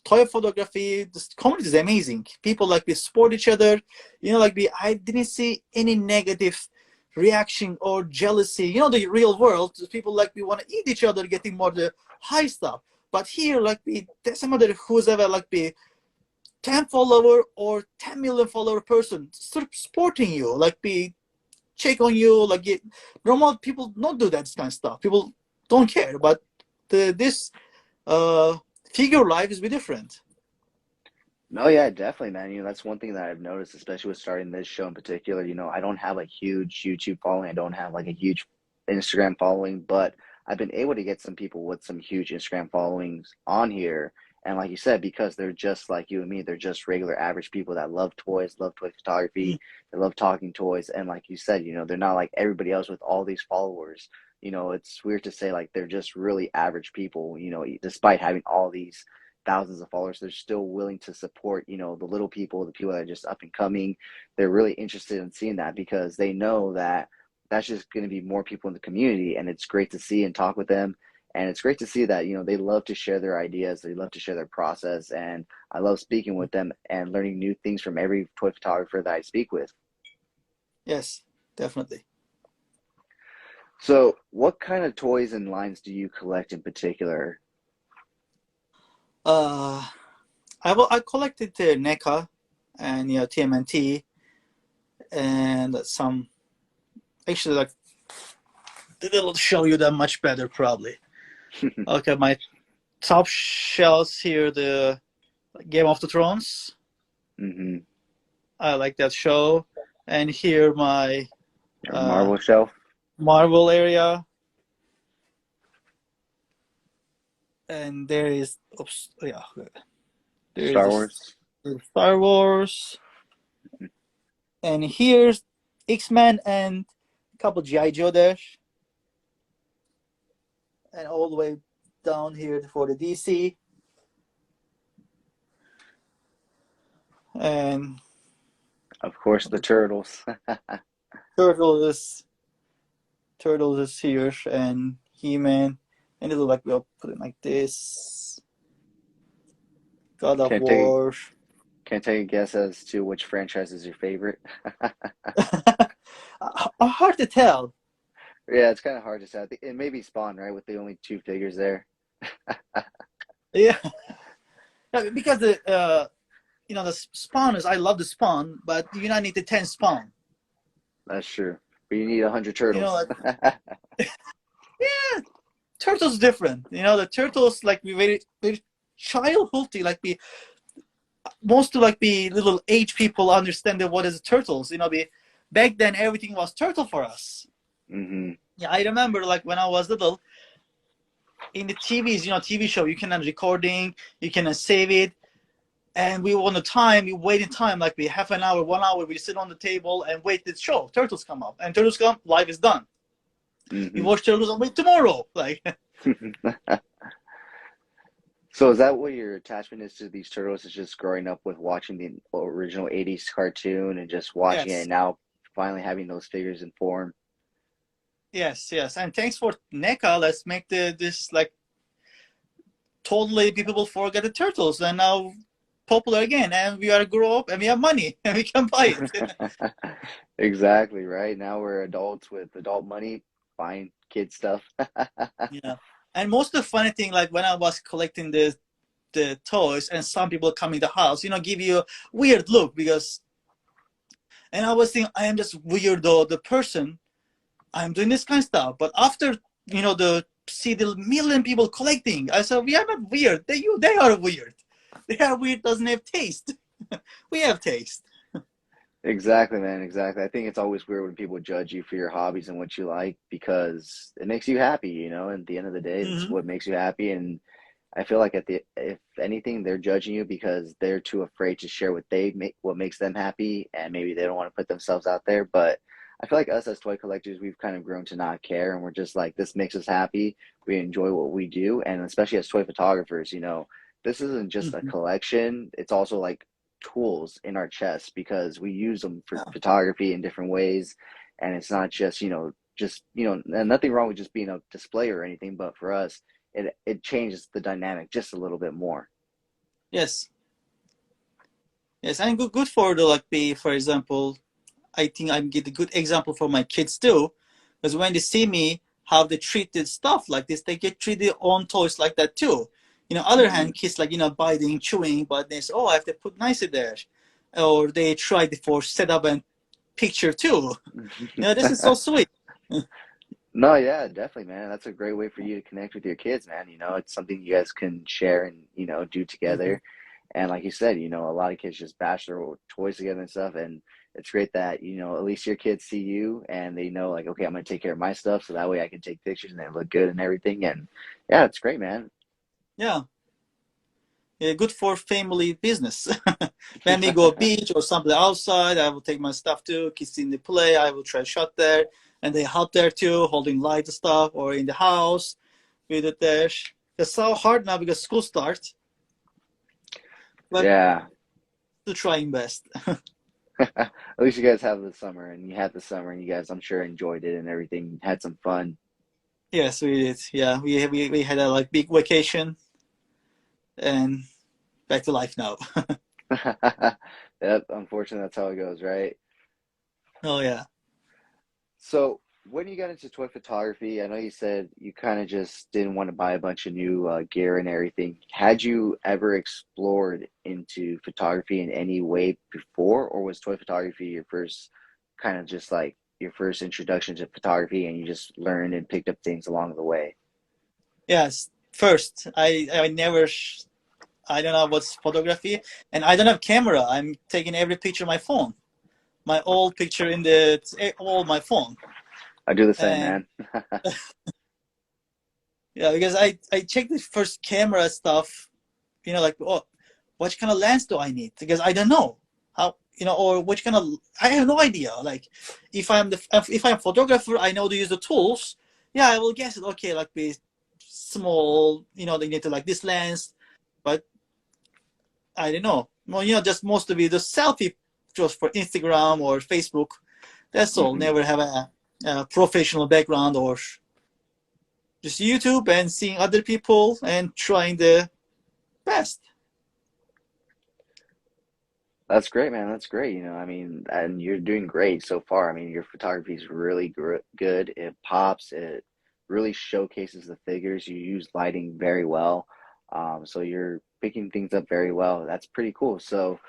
toy photography, this community is amazing. People like we support each other. Like I didn't see any negative reaction or jealousy. The real world, people like we want to eat each other, getting more the high stuff. But here, like there's some other who's ever like 10 follower or 10 million follower person supporting you, like check on you, like normal people don't do that kind of stuff. People don't care, but this uh, figure life is be different. No, yeah, definitely, man. That's one thing that I've noticed, especially with starting this show in particular. I don't have a huge YouTube following. I don't have like a huge Instagram following, but I've been able to get some people with some huge Instagram followings on here. And like you said, because they're just like you and me, they're just regular average people that love toys, love toy photography, they love talking toys. And like you said, they're not like everybody else with all these followers. It's weird to say like they're just really average people, despite having all these thousands of followers, they're still willing to support, the little people, the people that are just up and coming. They're really interested in seeing that because they know that that's just going to be more people in the community. And it's great to see and talk with them. And it's great to see that, they love to share their ideas. They love to share their process. And I love speaking with them and learning new things from every toy photographer that I speak with. Yes, definitely. So what kind of toys and lines do you collect in particular? Uh, I collected the NECA and TMNT and some. Actually, like it'll show you that much better probably. Okay, my top shelves here, the Game of the Thrones. Mm-hmm. I like that show, and here my Your uh, Marvel shelf? Marvel area, and there is oops, yeah, there is Star Wars? a Star Wars, and here's X-Men and a couple GI Joe there, and all the way down here for the DC, and Of course, the turtles. Turtle is here, and He-Man, and it'll like we'll put it like this. God of Can't take War. can't take a guess as to which franchise is your favorite. Hard to tell. Yeah, it's kind of hard to say. I think it may be Spawn, right, with the only two figures there. Yeah, no, because the spawners. I love the spawn, but you not need the 10 spawn. That's true. But you need 100 Like turtles. yeah, turtles different. The turtles like be very very childhoody. Like be most to like be little age people understand that what is turtles. Be back then everything was turtle for us. Hmm. Yeah, I remember like when I was little in the TVs, TV show, you can recording, you can save it, and we on the time, we wait in time, like we half an hour, 1 hour, we sit on the table and wait the show. Turtles come up, and turtles come, life is done. You Hmm. watch turtles and wait tomorrow, like So is that what your attachment is to these turtles? Is just growing up with watching the original 80s cartoon and just watching it yes, and now finally having those figures in form? yes, yes. And thanks for NECA. Let's make this like totally people forget the turtles, and now popular again, and we are grow up and we have money and we can buy it. Exactly, right? Now we're adults with adult money buying kid stuff. Yeah. And most of the funny thing, like when I was collecting the toys, and some people come in the house, give you a weird look because, and I was thinking, I am just weirdo, the person, I'm doing this kind of stuff. But after, the see the million people collecting, I said, we are not weird. They are weird. They are weird, doesn't have taste. We have taste. Exactly, man. Exactly. I think it's always weird when people judge you for your hobbies and what you like because it makes you happy, And at the end of the day, it's Hmm. what makes you happy. And I feel like if anything, they're judging you because they're too afraid to share what makes them happy, and maybe they don't want to put themselves out there. But I feel like us as toy collectors, we've kind of grown to not care, and we're just like, this makes us happy. We enjoy what we do, and especially as toy photographers, this isn't just a Mhm. collection. It's also like tools in our chest because we use them for Yeah. photography in different ways, and it's not just and nothing wrong with just being a display or anything, but for us it changes the dynamic just a little bit more. Yes. Yes, and good for the like be for example, I think I'm get a good example for my kids too, because when they see me how they treated stuff like this, they get treated on toys like that too. Other Hmm. hand, kids like biting, chewing, but they say, "Oh, I have to put nicer there," or they tried for setup and picture too. This is so sweet. No, yeah, definitely, man. That's a great way for you to connect with your kids, man. It's something you guys can share and do Mhm. together. And like you said, a lot of kids just bash their toys together and stuff. And it's great that at least your kids see you and they know, like, okay, I'm gonna take care of my stuff, so that way I can take pictures and they look good and everything. And yeah, it's great, man. Yeah. Yeah, good for family business. When we go beach or something outside, I will take my stuff too. Kids in the play, I will try shot there, and they help there too, holding light stuff or in the house with it there. It's so hard now because school starts, but Yeah. still trying best. At least you guys have the summer, and you had the summer, and you guys, I'm sure, enjoyed it and everything. Had some fun. Yes, we did. Yeah, we had a like big vacation and back to life now. Yep, unfortunately, that's how it goes, right? Oh yeah. So, when you got into toy photography, I know you said you kind of just didn't want to buy a bunch of new gear and everything. Had you ever explored into photography in any way before, or was toy photography your first kind of just like your first introduction to photography, and you just learned and picked up things along the way? Yes. First, I never I don't know what's photography, and I don't have camera. I'm taking every picture on my phone. My old picture in the all my phone, I do the same, and man. yeah, because I checked the first camera stuff. Like oh, what kind of lens do I need? Because I don't know how or which kind of I have no idea. Like if I'm a photographer, I know to use the tools. Yeah, I will guess it. Okay, like be small. They need to like this lens, but I don't know. Well, just most of it the selfie just for Instagram or Facebook. That's all. Hmm. Never have a professional background or just YouTube and seeing other people and trying the best. That's great, man. That's great. I mean, and you're doing great so far. I mean, your photography is really good. It pops. It really showcases the figures. You use lighting very well. So you're picking things up very well. That's pretty cool. So,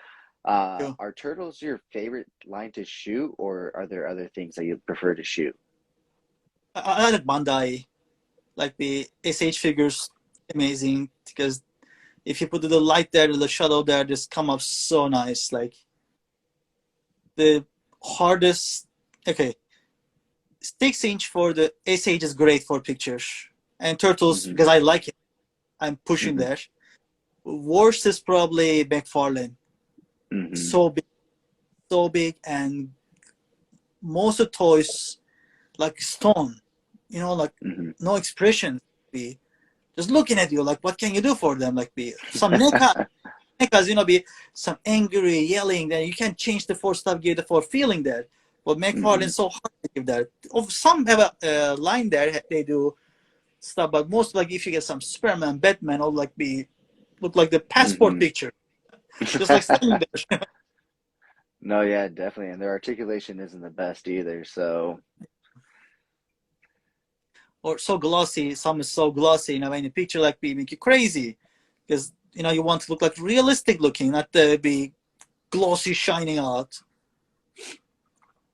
Yeah. are turtles your favorite line to shoot, or are there other things that you prefer to shoot? I like Bandai, like the SH figures, amazing because if you put the light there, the shadow there, just come up so nice. Like the hardest, okay, 6 inch for the SH is great for pictures and turtles Hmm. because I like it. I'm pushing Hmm. there. Worst is probably McFarlane. Hmm. So big, and most of toys like stone, like Hmm. no expression. Be just looking at you, like what can you do for them? Like be some NECAs, be some angry yelling. Then you can change the for stuff, give the for feeling there. But Hmm. McFarlane so hard to give that. Of some have a line there they do stuff, but most like if you get some Superman, Batman, or like be look like the passport Hmm. picture, just like standing there. No, yeah, definitely. And their articulation isn't the best either. So, Or so glossy. Some is so glossy. In the picture like be make you crazy because you want to look like realistic looking, not be glossy shining out.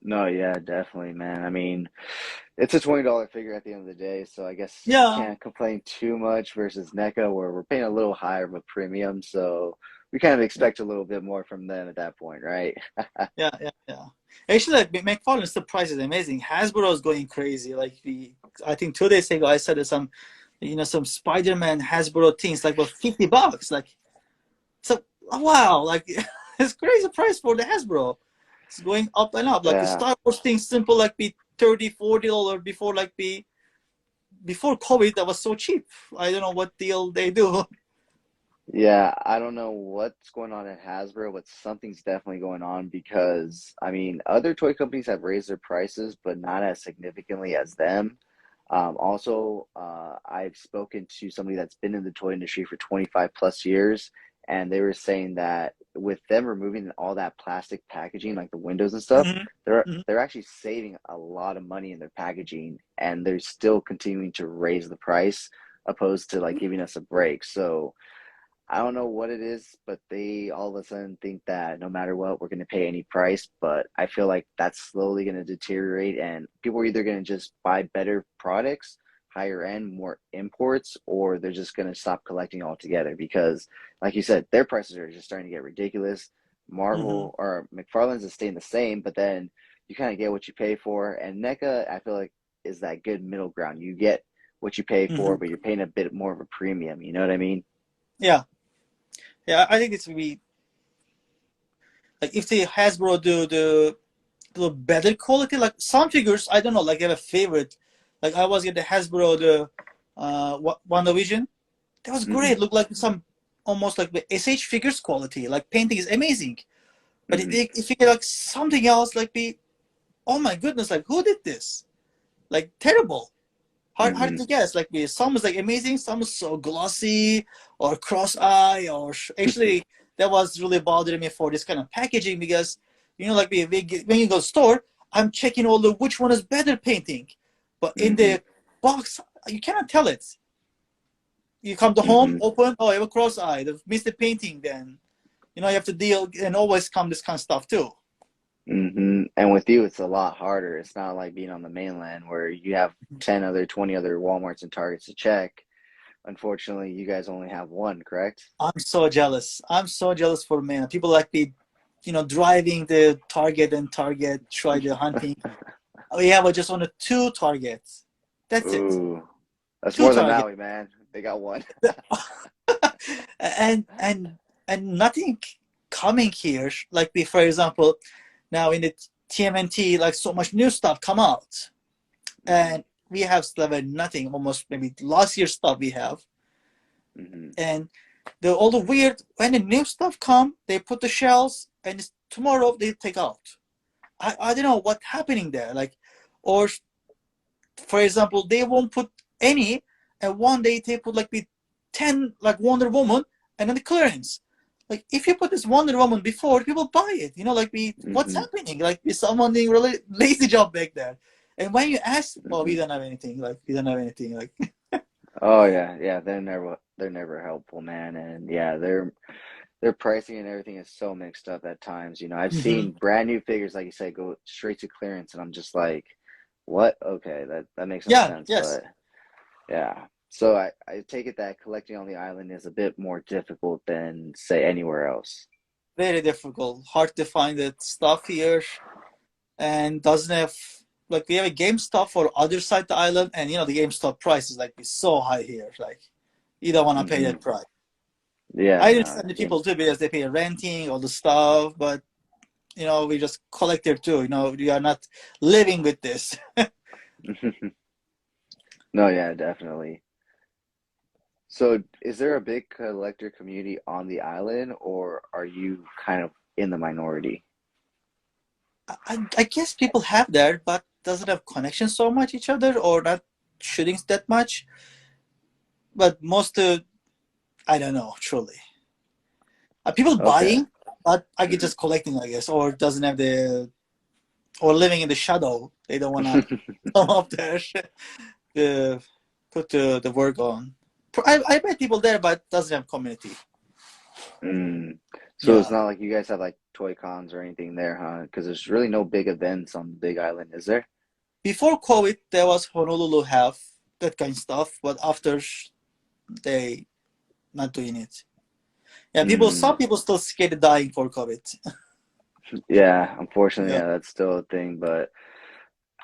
no, yeah, definitely, man. I mean, it's a $20 figure at the end of the day, so I guess you Yeah, can't complain too much versus NECA, where we're paying a little higher of a premium, so we kind of yeah, expect a little bit more from them at that point, right? yeah, yeah, yeah. Actually, like McFarlane's the price is amazing. Hasbro is going crazy. Like I think 2 days ago, I said that some some Spider-Man Hasbro things like about $50. Like, so wow, like it's crazy price for the Hasbro. It's going up and up. Like the Yeah. Star Wars things simple like be $30, $40 before like be before COVID that was so cheap. I don't know what deal they do. Yeah, I don't know what's going on at Hasbro, but something's definitely going on because, I mean, other toy companies have raised their prices, but not as significantly as them. Also, I've spoken to somebody that's been in the toy industry for 25 plus years, and they were saying that with them removing all that plastic packaging, like the windows and stuff, Mhm. they're Mhm. they're actually saving a lot of money in their packaging, and they're still continuing to raise the price opposed to like giving us a break. So. I don't know what it is, but they all of a sudden think that no matter what, we're going to pay any price. But I feel like that's slowly going to deteriorate, and people are either going to just buy better products, higher end, more imports, or they're just going to stop collecting altogether because, like you said, their prices are just starting to get ridiculous. Mhm. Marvel or McFarlane's is staying the same, but then you kind of get what you pay for. And NECA, I feel like, is that good middle ground. You get what you pay for, Mhm. but you're paying a bit more of a premium. You know what I mean? Yeah, yeah. I think it's gonna be like if the Hasbro do the better quality, like some figures, I don't know, like I have a favorite. Like I was getting the Hasbro the WandaVision. That was Hmm. great. Looked like some almost like the SH figures quality. Like painting is amazing. But Hmm. if you get like something else, like be oh my goodness, like who did this? Like terrible. Hard Hmm. to guess. Like some is like amazing, some is so glossy or cross eye or actually that was really bothering me for this kind of packaging because like when you go to store, I'm checking all the which one is better painting, but in Hmm. the box you cannot tell it. You come to home, Hmm. open, oh, you have a cross eye, they've missed the painting. Then you have to deal and always come this kind of stuff too. Hmm. And with you, it's a lot harder. It's not like being on the mainland where you have 20 other Walmarts and Targets to check. Unfortunately, you guys only have one, correct? I'm so jealous. I'm so jealous for men. People like me, driving the Target and Target, try the hunting. We have just on the two targets. That's it. Ooh, that's Two more than targets. Maui, man. They got one. and nothing coming here. Like for example, now in the TMNT, like so much new stuff come out, Hmm. and we have still have nothing. Almost maybe last year's stuff we have, Hmm. and all the weird when the new stuff come, they put the shells, and tomorrow they take out. I don't know what's happening there. Like, or for example, they won't put any, and one day they put like the 10 like Wonder Woman, and then the clearance. Like if you put this Wonder Woman before, people buy it. Like what's Hmm. happening? Like is someone doing really lazy job back there? And when you ask, oh, we Hmm. don't have anything. Like we don't have anything. Like Oh yeah, yeah. They're never helpful, man. And yeah, their pricing and everything is so mixed up at times. I've hmm seen brand new figures, like you said, go straight to clearance, and I'm just like, what? Okay, that makes no yeah, sense. yes, But yeah, so I take it that collecting on the island is a bit more difficult than say anywhere else. very difficult, hard to find the stuff here, and doesn't have like we have a GameStop for other side of the island, and the GameStop price is like so high here. Like you don't want to pay Hmm. that price. Yeah, I no, understand the people games. too because they pay renting all the stuff, but we just collector too. We are not living with this. No, yeah, definitely. So, is there a big collector community on the island, or are you kind of in the minority? I guess people have that, but doesn't have connection so much each other or not shooting that much. But most, I don't know, truly. People Okay. buying, but I get Hmm. just collecting, I guess, or doesn't have or living in the shadow. They don't want to come up there, uh, put the work on. I met people there, but doesn't have community. Mm. So it's Yeah. not like you guys have like toy cons or anything there, huh? Because there's really no big events on the Big Island, is there? Before COVID, there was Honolulu have that kind of stuff, but after they not doing it. Yeah, some Mm. people still scared dying for COVID. Yeah, unfortunately, Yeah. yeah, that's still a thing. But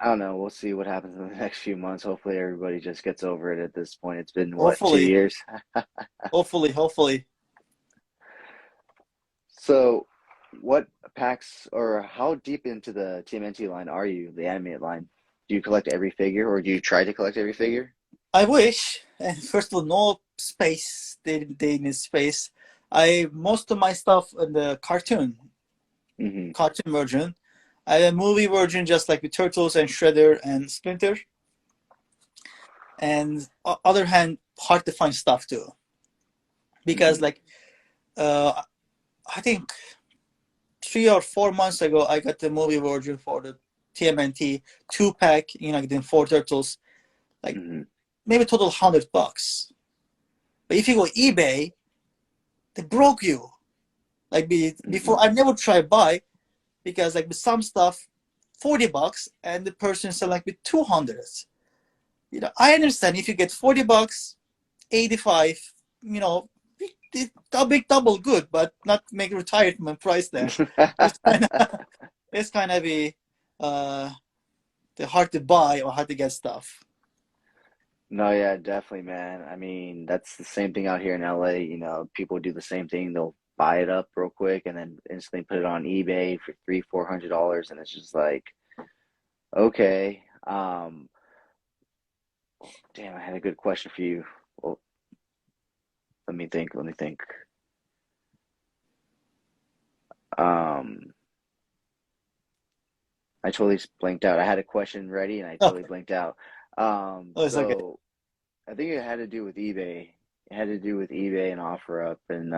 I don't know. We'll see what happens in the next few months. Hopefully, everybody just gets over it at this point. It's been what, two Hopefully, years? hopefully. So, what packs or how deep into the TMNT line are you, the animated line? Do you collect every figure or do you try to collect every figure? I wish. And first of all, no space. They need space. I most of my stuff in the Hmm. cartoon version. I have a movie version just like with Turtles and Shredder and Splinter. And other hand, hard to find stuff too. Because Hmm. like I think 3 or 4 months ago, I got the movie version for the TMNT 2 pack. Then 4 turtles, like Hmm. maybe total $100. But if you go eBay, they broke you. Like Hmm. before, I never tried buy because like with some stuff, $40, and the person sell like with 200. I understand if you get $40, 85. You know, a big double good, but not make retirement price there. It's kind of it's kind of be uh the hard to buy or hard to get stuff. No, yeah, definitely, man. I mean, that's the same thing out here in LA. People do the same thing. They'll buy it up real quick and then instantly put it on eBay for $300-400, and it's just like, okay. Damn, I had a good question for you. Well, let me think. Let me think. Um, I totally blanked out. I had a question ready and I Oh, totally blanked out. it's okay. So I think it had to do with eBay. It had to do with eBay and OfferUp, and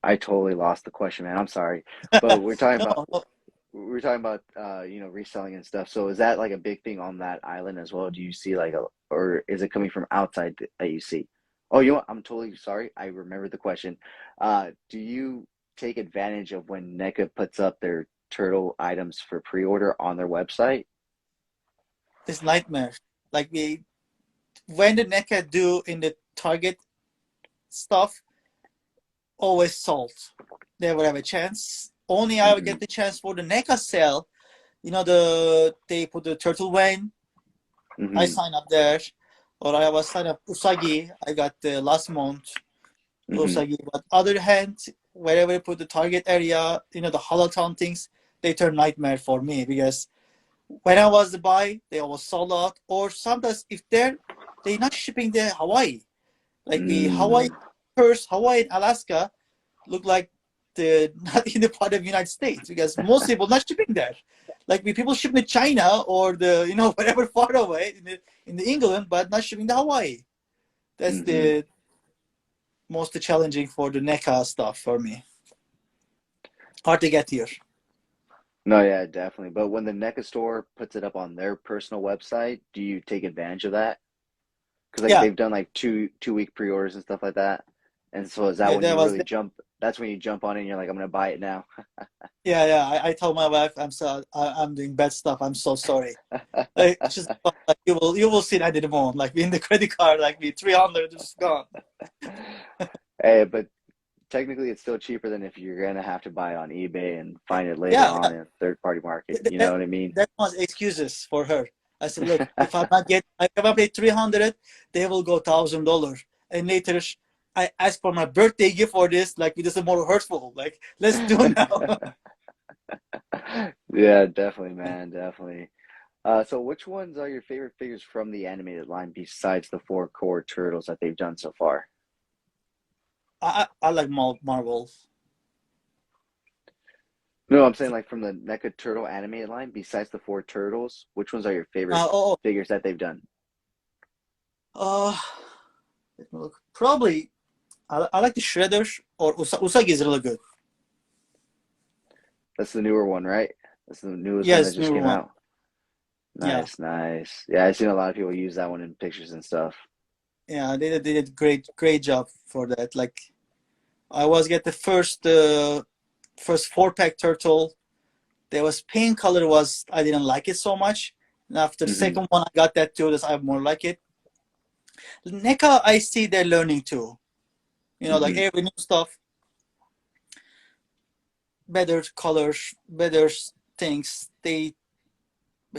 I totally lost the question, man. I'm sorry, but No, no. we're talking about reselling and stuff. So is that like a big thing on that island as well? Do you see like or is it coming from outside that you see? Oh, you know what? I'm totally sorry. I remember the question. Do you take advantage of when NECA puts up their turtle items for pre-order on their website? It's nightmare. Like when the NECA do in the Target stuff, always sold. Never have a chance. Only I would Hmm. get the chance for the NECA sale. They put the turtle vein. I Hmm. sign up there, or I was signed up Usagi. I got the last month Hmm. Usagi. But other hand, wherever you put the Target area, the Holoton things, they turn nightmare for me because when I was to buy, they always sold out. Or sometimes if they're not shipping the Hawaii. Like the Hawaii Mm. first, Hawaii and Alaska look like the not in the part of the United States because most people not shipping there. Like we people shipping to China or the whatever far away in the England, but not shipping to Hawaii. That's Hmm. the most challenging for the NECA stuff for me. Hard to get here. No, yeah, definitely. But when the NECA store puts it up on their personal website, do you take advantage of that? Because like Yeah, they've done like two week pre-orders and stuff like that. And so is that yeah, when that you was really jump? That's when you jump on it and you're like, I'm gonna buy it now. yeah. I told my wife I'm doing bad stuff. I'm so sorry. Like just like you will see that in the moment. Like in the credit card, like the 300 just gone. Hey, but technically it's still cheaper than if you're gonna have to buy it on eBay and find it later Yeah, on in a third party market. that, You know that, what I mean? that was excuses for her. I said, look, if I pay 300, they will go $1,000. And later, I asked for my birthday gift for this. Like this is more hurtful. Like let's do now. Yeah, definitely, man, definitely. So which ones are your favorite figures from the animated line besides the four core turtles that they've done so far? I like Marvel. No, I'm saying like from the NECA Turtle animated line, besides the four turtles, which ones are your favorite Oh, figures that they've done? uh, let me look. Probably I like the Shredder or Usagi is really good. That's the newer one, right? That's the newest one that Yes, just number came one. out. Yeah, Nice, nice. Yeah, I've seen a lot of people use that one in pictures and stuff. yeah, they did great job for that. Like I was get the first 4 pack turtle. There was pink color was I didn't like it so much. And after the Hmm. second one, I got that too. That I more like it. NECA, I see they're learning too. Like Hmm. every new stuff, better colors, better things, they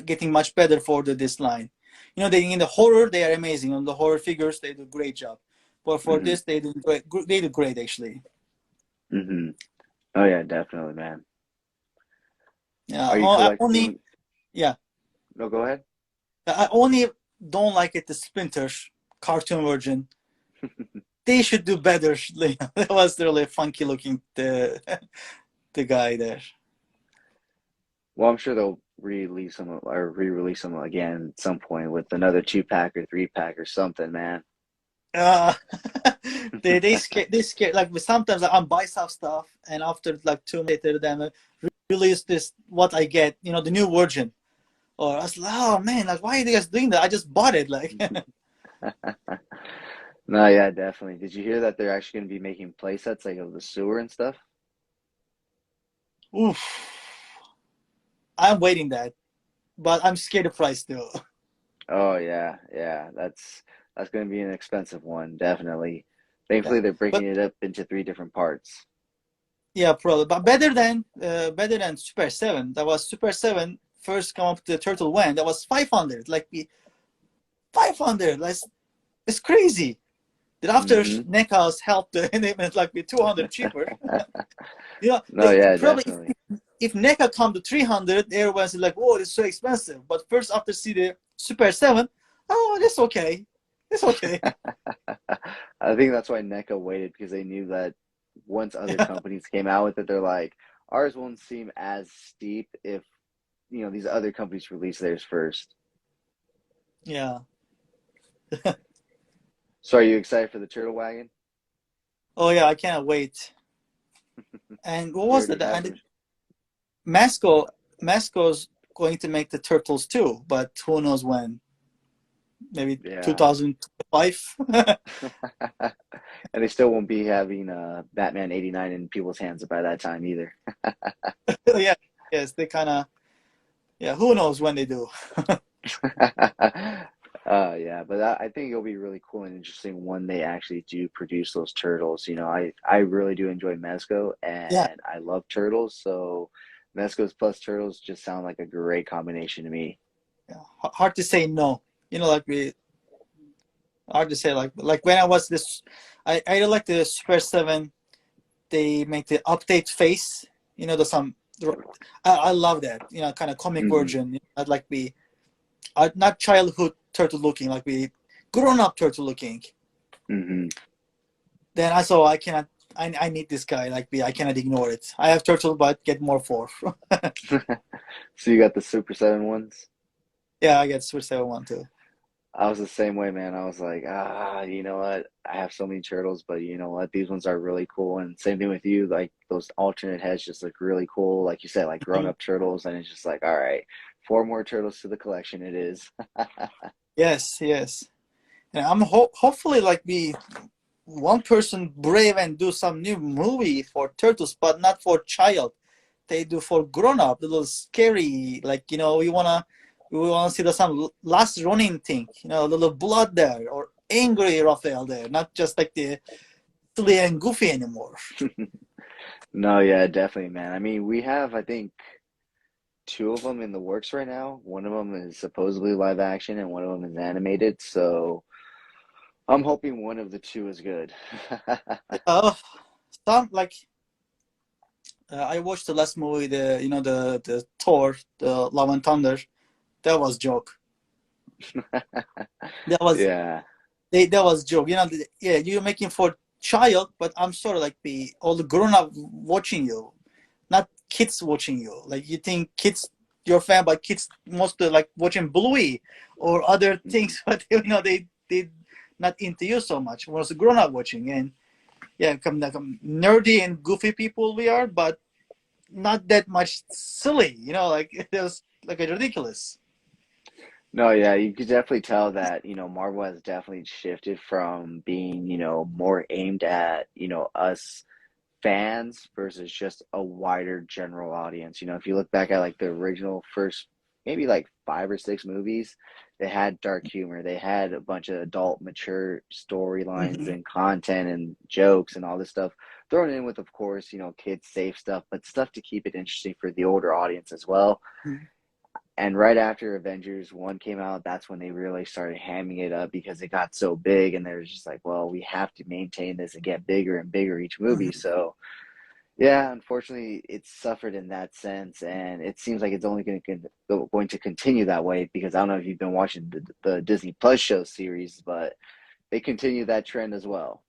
getting much better for this line. They in the horror they are amazing. On the horror figures they do a great job, but for Mm-hmm. this they do great. They do great actually. Mm-hmm. Oh yeah, definitely, man. Yeah, Are you I only collecting? yeah No, go ahead. I only don't like it the Splinter cartoon version. They should do better. That was really funky looking the guy there. Well, I'm sure they'll release them or re-release them again at some point with another 2-pack or 3-pack or something, man. Uh, they scare like sometimes I buy some stuff and after like 2 months later then release this what I get the new version or I was like oh man like why are you guys doing that I just bought it like No, yeah, definitely. Did you hear that they're actually going to be making play sets like of the sewer and stuff? oof I'm waiting that but I'm scared of price though. Oh yeah, yeah. That's going to be an expensive one, definitely. Yeah Thankfully, they're but breaking it up into 3 different parts. yeah probably but better than Super 7 that was Super 7 first come up to the Turtle One that was 500 like the 500 that's it's crazy. Then after Mm-hmm. NECA's helped, and they went like with 200 cheaper. No, yeah, Probably definitely. if NECA come to 300, everyone's like, "Oh, it's so expensive." But first, after see the Super 7, oh, that's okay. It's okay. I think that's why NECA waited because they knew that once other companies came out with it, they're like, ours won't seem as steep if, these other companies release theirs first. Yeah. So are you excited for the Turtle Wagon? Oh yeah, I can't wait. And what You was already it? have And them? Masco, Masco's going to make the Turtles too, but who knows when? Maybe Yeah. 2025. And they still won't be having Batman 89 in people's hands by that time either. Yeah. Yes, they kind of. Yeah. Who knows when they do? Yeah, but I think it'll be really cool and interesting when they actually do produce those turtles. I really do enjoy Mezco Yeah. and I love turtles, so Mezco's plus turtles just sound like a great combination to me. Yeah, hard to say no. Like we hard to say like when I was this, I really like the Super 7. They make the update face. The some. I love that. Kind of comic Hmm. version. I'd like be not childhood turtle looking, like be grown up turtle looking. Hmm. Then I saw I cannot. I need this guy. Like be I cannot ignore it. I have turtle, but get more for. So you got the Super 7 ones? Yeah, I get Super 7 one too. I was the same way, man. I was like, you know what? I have so many turtles, but you know what? These ones are really cool. And same thing with you. Like those alternate heads just look really cool. Like you said, like grown Mhm. up turtles. And it's just like, all right, 4 more turtles to the collection it is. Yes, yes. And I'm hopefully like be one person brave and do some new movie for turtles, but not for child. They do for grown up, a little scary. Like we wanna see the some last running thing. A little blood there or angry Raphael there, not just like the silly and goofy anymore. No, yeah, definitely, man. I mean, we have, I think, 2 of them in the works right now. One of them is supposedly live action, and one of them is animated. So I'm hoping one of the two is good. Uh, some like I watched the last movie, the Thor, the Love and Thunder. That was joke. That was Yeah. that was joke. Yeah, you're making for child, but I'm sort of like all the grown up watching you, not kids watching you. Like you think kids, you're a fan, but kids mostly like watching Bluey or other Mhm. things, but they not into you so much. Was grown up watching, and yeah, come nerdy and goofy people we are, but not that much silly. Like it was like a ridiculous. No, yeah, you could definitely tell that, Marvel has definitely shifted from being, more aimed at, us fans versus just a wider general audience. If you look back at like the original first, maybe like 5 or 6 movies, they had dark humor, they had a bunch of adult, mature storylines Hmm. and content and jokes and all this stuff. thrown in with, of course, kids safe stuff, but stuff to keep it interesting for the older audience as well. Mhm. And right after Avengers 1 came out, that's when they really started hamming it up because it got so big, and they're just like, well, we have to maintain this and get bigger and bigger each movie. Mhm. So, yeah, unfortunately, it's suffered in that sense, and it seems like it's only going to continue that way because I don't know if you've been watching the Disney Plus show series, but they continue that trend as well.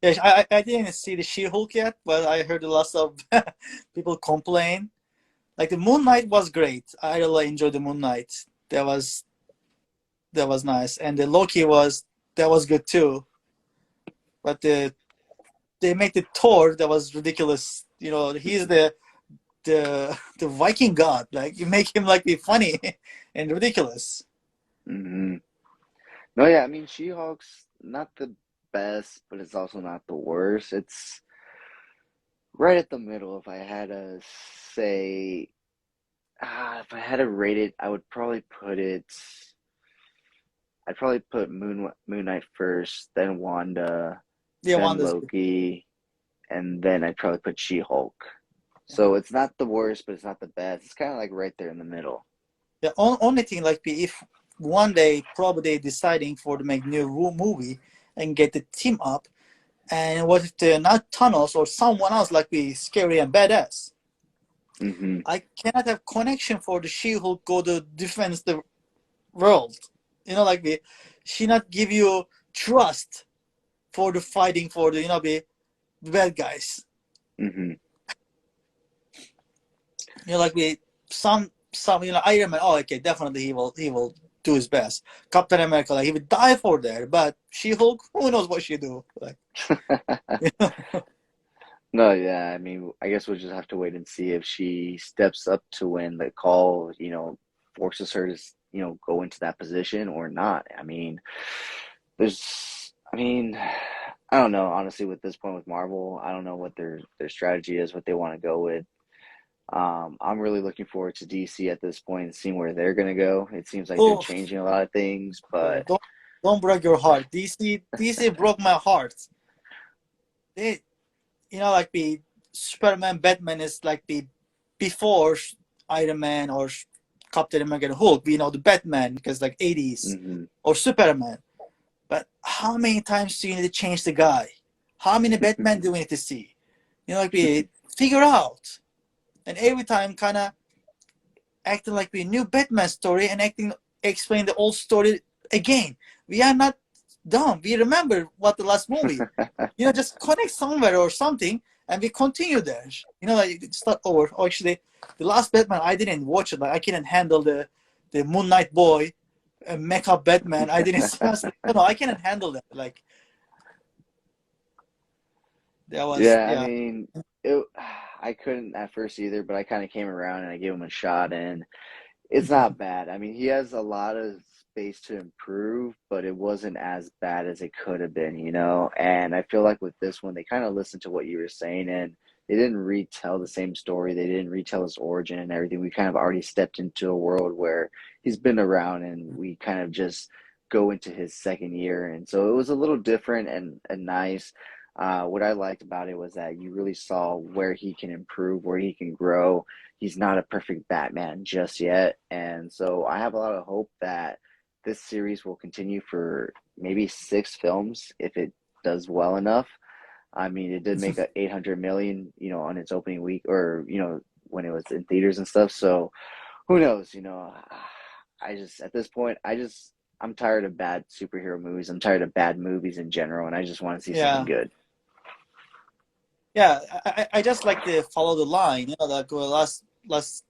Yeah, I didn't see the She-Hulk yet, but I heard a lot of people complain. Like the Moon Knight was great. I really enjoyed the Moon Knight. That was nice, and the Loki was good too. But they make the Thor that was ridiculous. He's the Viking god. Like you make him like be funny and ridiculous. Hmm. No, yeah, I mean, She-Hulk's not the best, but it's also not the worst. It's right at the middle. If I had to say, if I had to rate it, I'd probably put Moon Knight first, then Wanda, Yeah, then Wanda's good. Loki, and then I'd probably put She-Hulk. Yeah. So it's not the worst, but it's not the best. It's kind of like right there in the middle. The only thing like if one day probably they deciding for to make new movie and get the team up, and what if they're not Thanos or someone else like be scary and badass? Hmm. I cannot have connection for the She-Hulk go to defense the world. Like she not give you trust for the fighting for the be bad guys. Hmm. Like we some Iron Man. Oh, okay, definitely he will do his best. Captain America, like he would die for there. But She-Hulk, who knows what she do? Like, No, yeah, I mean, I guess we'll just have to wait and see if she steps up to when the call, forces her to, go into that position or not. I mean, I don't know, honestly, with this point with Marvel, I don't know what their strategy is, what they want to go with. I'm really looking forward to DC at this point and seeing where they're gonna go. It seems like they're oh, changing a lot of things, but don't break your heart. DC broke my heart. They, like the Superman, Batman is like the before Iron Man or Captain America, and Hulk. We know the Batman because like 80s mhm. or Superman. But how many times do you need to change the guy? How many Batman do we need to see? Like we figure out. And every time kind of acting like we new Batman story and explain the old story again. We are not dumb. We remember what the last movie. Just connect somewhere or something, and we continue there. Like it's not over. Oh, actually, the last Batman I didn't watch it. Like I couldn't handle the Moon Knight boy, makeup Batman. I didn't. No, I cannot handle that. Like that was Yeah, I yeah. mean, it, I couldn't at first either, but I kind of came around and I gave him a shot, and it's not bad. I mean, he has a lot of space to improve, but it wasn't as bad as it could have been. And I feel like with this one, they kind of listened to what you were saying, and they didn't retell the same story. They didn't retell his origin and everything. We kind of already stepped into a world where he's been around, and we kind of just go into his second year. And so it was a little different and nice. What I liked about it was that you really saw where he can improve, where he can grow. He's not a perfect Batman just yet. And so I have a lot of hope that this series will continue for maybe 6 films if it does well enough. I mean, it did make a 800 million, on its opening week or, when it was in theaters and stuff. So who knows, I just, at this point, I'm tired of bad superhero movies. I'm tired of bad movies in general, and I just want to see something Yeah. good. Yeah, I just like to follow the line, like last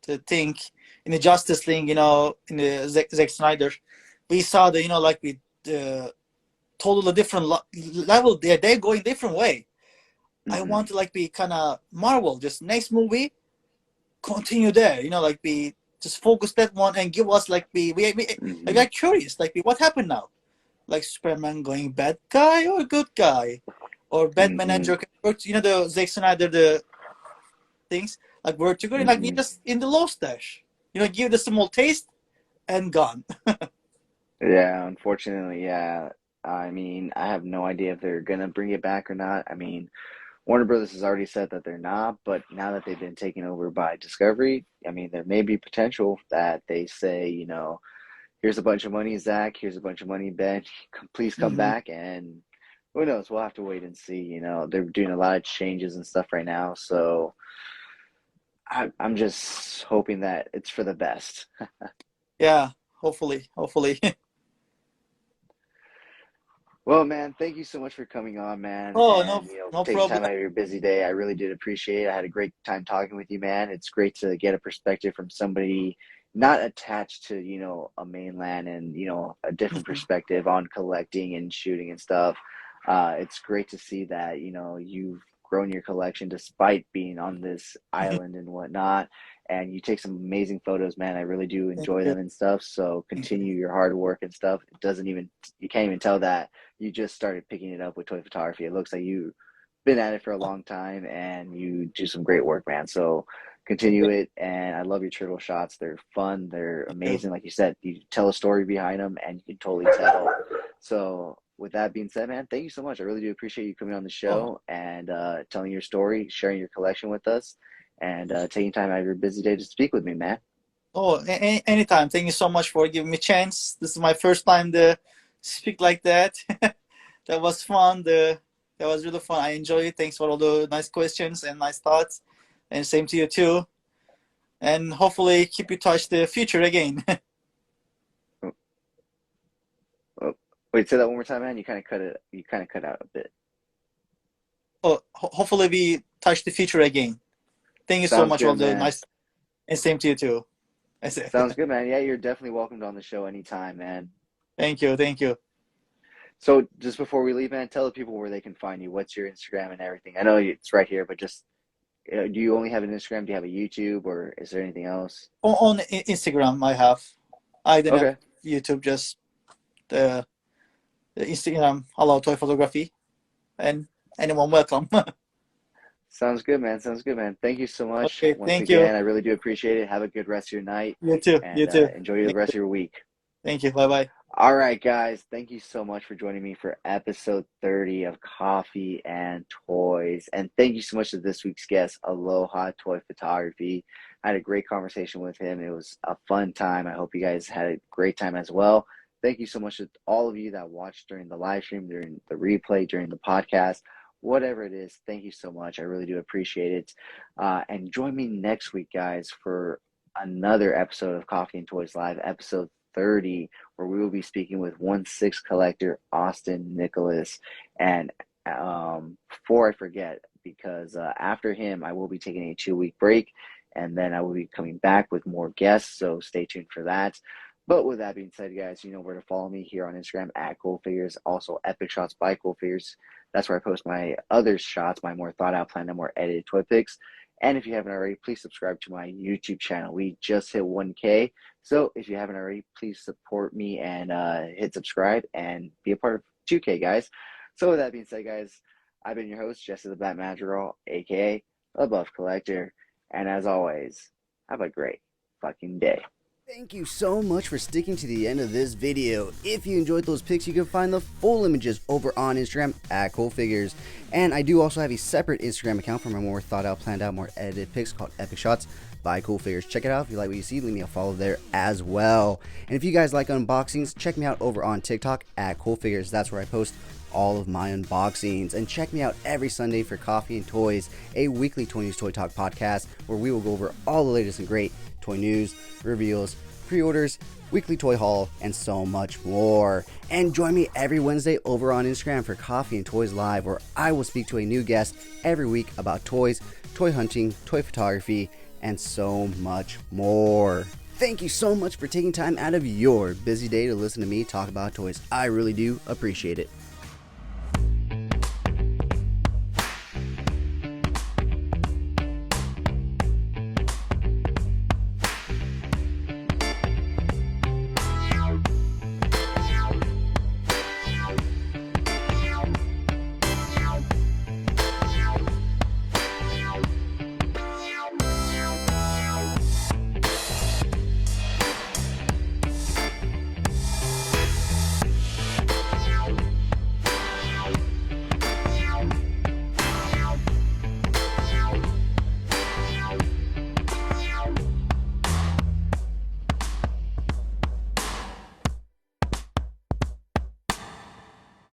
to think in the Justice League, in the Zack Snyder, we saw the like with the totally different level. They're going different way. I Hmm. want to like be kind of Marvel, just next movie continue there, like be just focus that one and give us like we Hmm. are curious like what happened now, like Superman going bad guy or good guy, or Batman and Hmm. Joker. The Zack Snyder the things like Vertigo, like we Hmm. just in the low stash. Give the small taste and gone. Yeah, unfortunately, yeah. I mean, I have no idea if they're gonna bring it back or not. I mean, Warner Brothers has already said that they're not, but now that they've been taken over by Discovery, I mean, there may be potential that they say, here's a bunch of money, Zach. Here's a bunch of money, Ben. Please come Hmm. back. And who knows? We'll have to wait and see. They're doing a lot of changes and stuff right now. So I'm just hoping that it's for the best. Yeah, hopefully. Well, man, thank you so much for coming on, man, Oh, and no taking time problem. out of your busy day. I really did appreciate it. I had a great time talking with you, man. It's great to get a perspective from somebody not attached to, a mainland and, a different Mhm. perspective on collecting and shooting and stuff. It's great to see that, you've grown your collection despite being on this island and whatnot. And you take some amazing photos, man. I really do Thank enjoy you. them and stuff. So Thank you. continue your hard work and stuff. You can't even tell that you just started picking it up with toy photography. It looks like you've been at it for a long time and you do some great work, man. So continue it. And I love your turtle shots. They're fun. They're Thank you. amazing. Like you said, you tell a story behind them and you can totally tell. So with that being said, man, thank you so much. I really do appreciate you coming on the Oh, show and telling your story, sharing your collection with us, and taking time out of your busy day to speak with me, man. anytime. Thank you so much for giving me a chance. This is my first time to speak like that. That was fun. That was really fun. I enjoyed it. Thanks for all the nice questions and nice thoughts. And same to you too. And hopefully keep you touch the future again. Oh, oh, wait, say that one more time, man. You kind of cut it. You kind of cut out a bit. Oh, hopefully we touch the future again. Thank you so Sounds much for good, all the man. nice, and same to you too. I say Sounds good, man. Yeah, you're definitely welcomed on the show anytime, man. thank you, thank you. So just before we leave, man, tell the people where they can find you. What's your Instagram and everything? I know it's right here, but just do you only have an Instagram? Do you have a YouTube, or is there anything else? On Instagram, I have. I don't have Okay, YouTube. Just the, the Instagram. Allow toy photography, and anyone welcome. sounds good, man. Sounds good, man. Thank you so much Okay, once thank you. again. I really do appreciate it. Have a good rest of your night, You too. You and too. enjoy the Thank rest you. of your week. Thank you. Bye bye. All right, guys. Thank you so much for joining me for episode 30 of Coffee and Toys. And thank you so much to this week's guest, Aloha Toy Photography. I had a great conversation with him. It was a fun time. I hope you guys had a great time as well. Thank you so much to all of you that watched during the live stream, during the replay, during the podcast, whatever it is. Thank you so much. I really do appreciate it. And join me next week, guys, for another episode of Coffee and Toys Live, episode 30, where we will be speaking with 1/6 collector Austin Nicholas. And before I forget, because after him, I will be taking a 2-week break, and then I will be coming back with more guests. So stay tuned for that. But with that being said, guys, you know where to follow me here on Instagram at CoolFigurez. Also, Epic Shots by CoolFigurez. That's where I post my other shots, my more thought out plan, and more edited toy pics. And if you haven't already, please subscribe to my YouTube channel. We just hit 1K. So if you haven't already, please support me and hit subscribe and be a part of 2K, guys. So with that being said, guys, I've been your host, Jesse the Bat Madrigal, aka the Buff Collector. And as always, have a great fucking day. Thank you so much for sticking to the end of this video. If you enjoyed those pics, you can find the full images over on Instagram at CoolFigurez. And I do also have a separate Instagram account for my more thought out, planned out, more edited pics called Epic Shots by CoolFigurez. Check it out. If you like what you see, leave me a follow there as well. And if you guys like unboxings, check me out over on TikTok at CoolFigurez. That's where I post all of my unboxings. And check me out every Sunday for Coffee and Toys, a weekly Toy News Toy Talk podcast where we will go over all the latest and great toy news, reveals, pre-orders, weekly toy haul, and so much more. And join me every Wednesday over on Instagram for Coffee and Toys Live, where I will speak to a new guest every week about toys, toy hunting, toy photography, and so much more. Thank you so much for taking time out of your busy day to listen to me talk about toys. I really do appreciate it.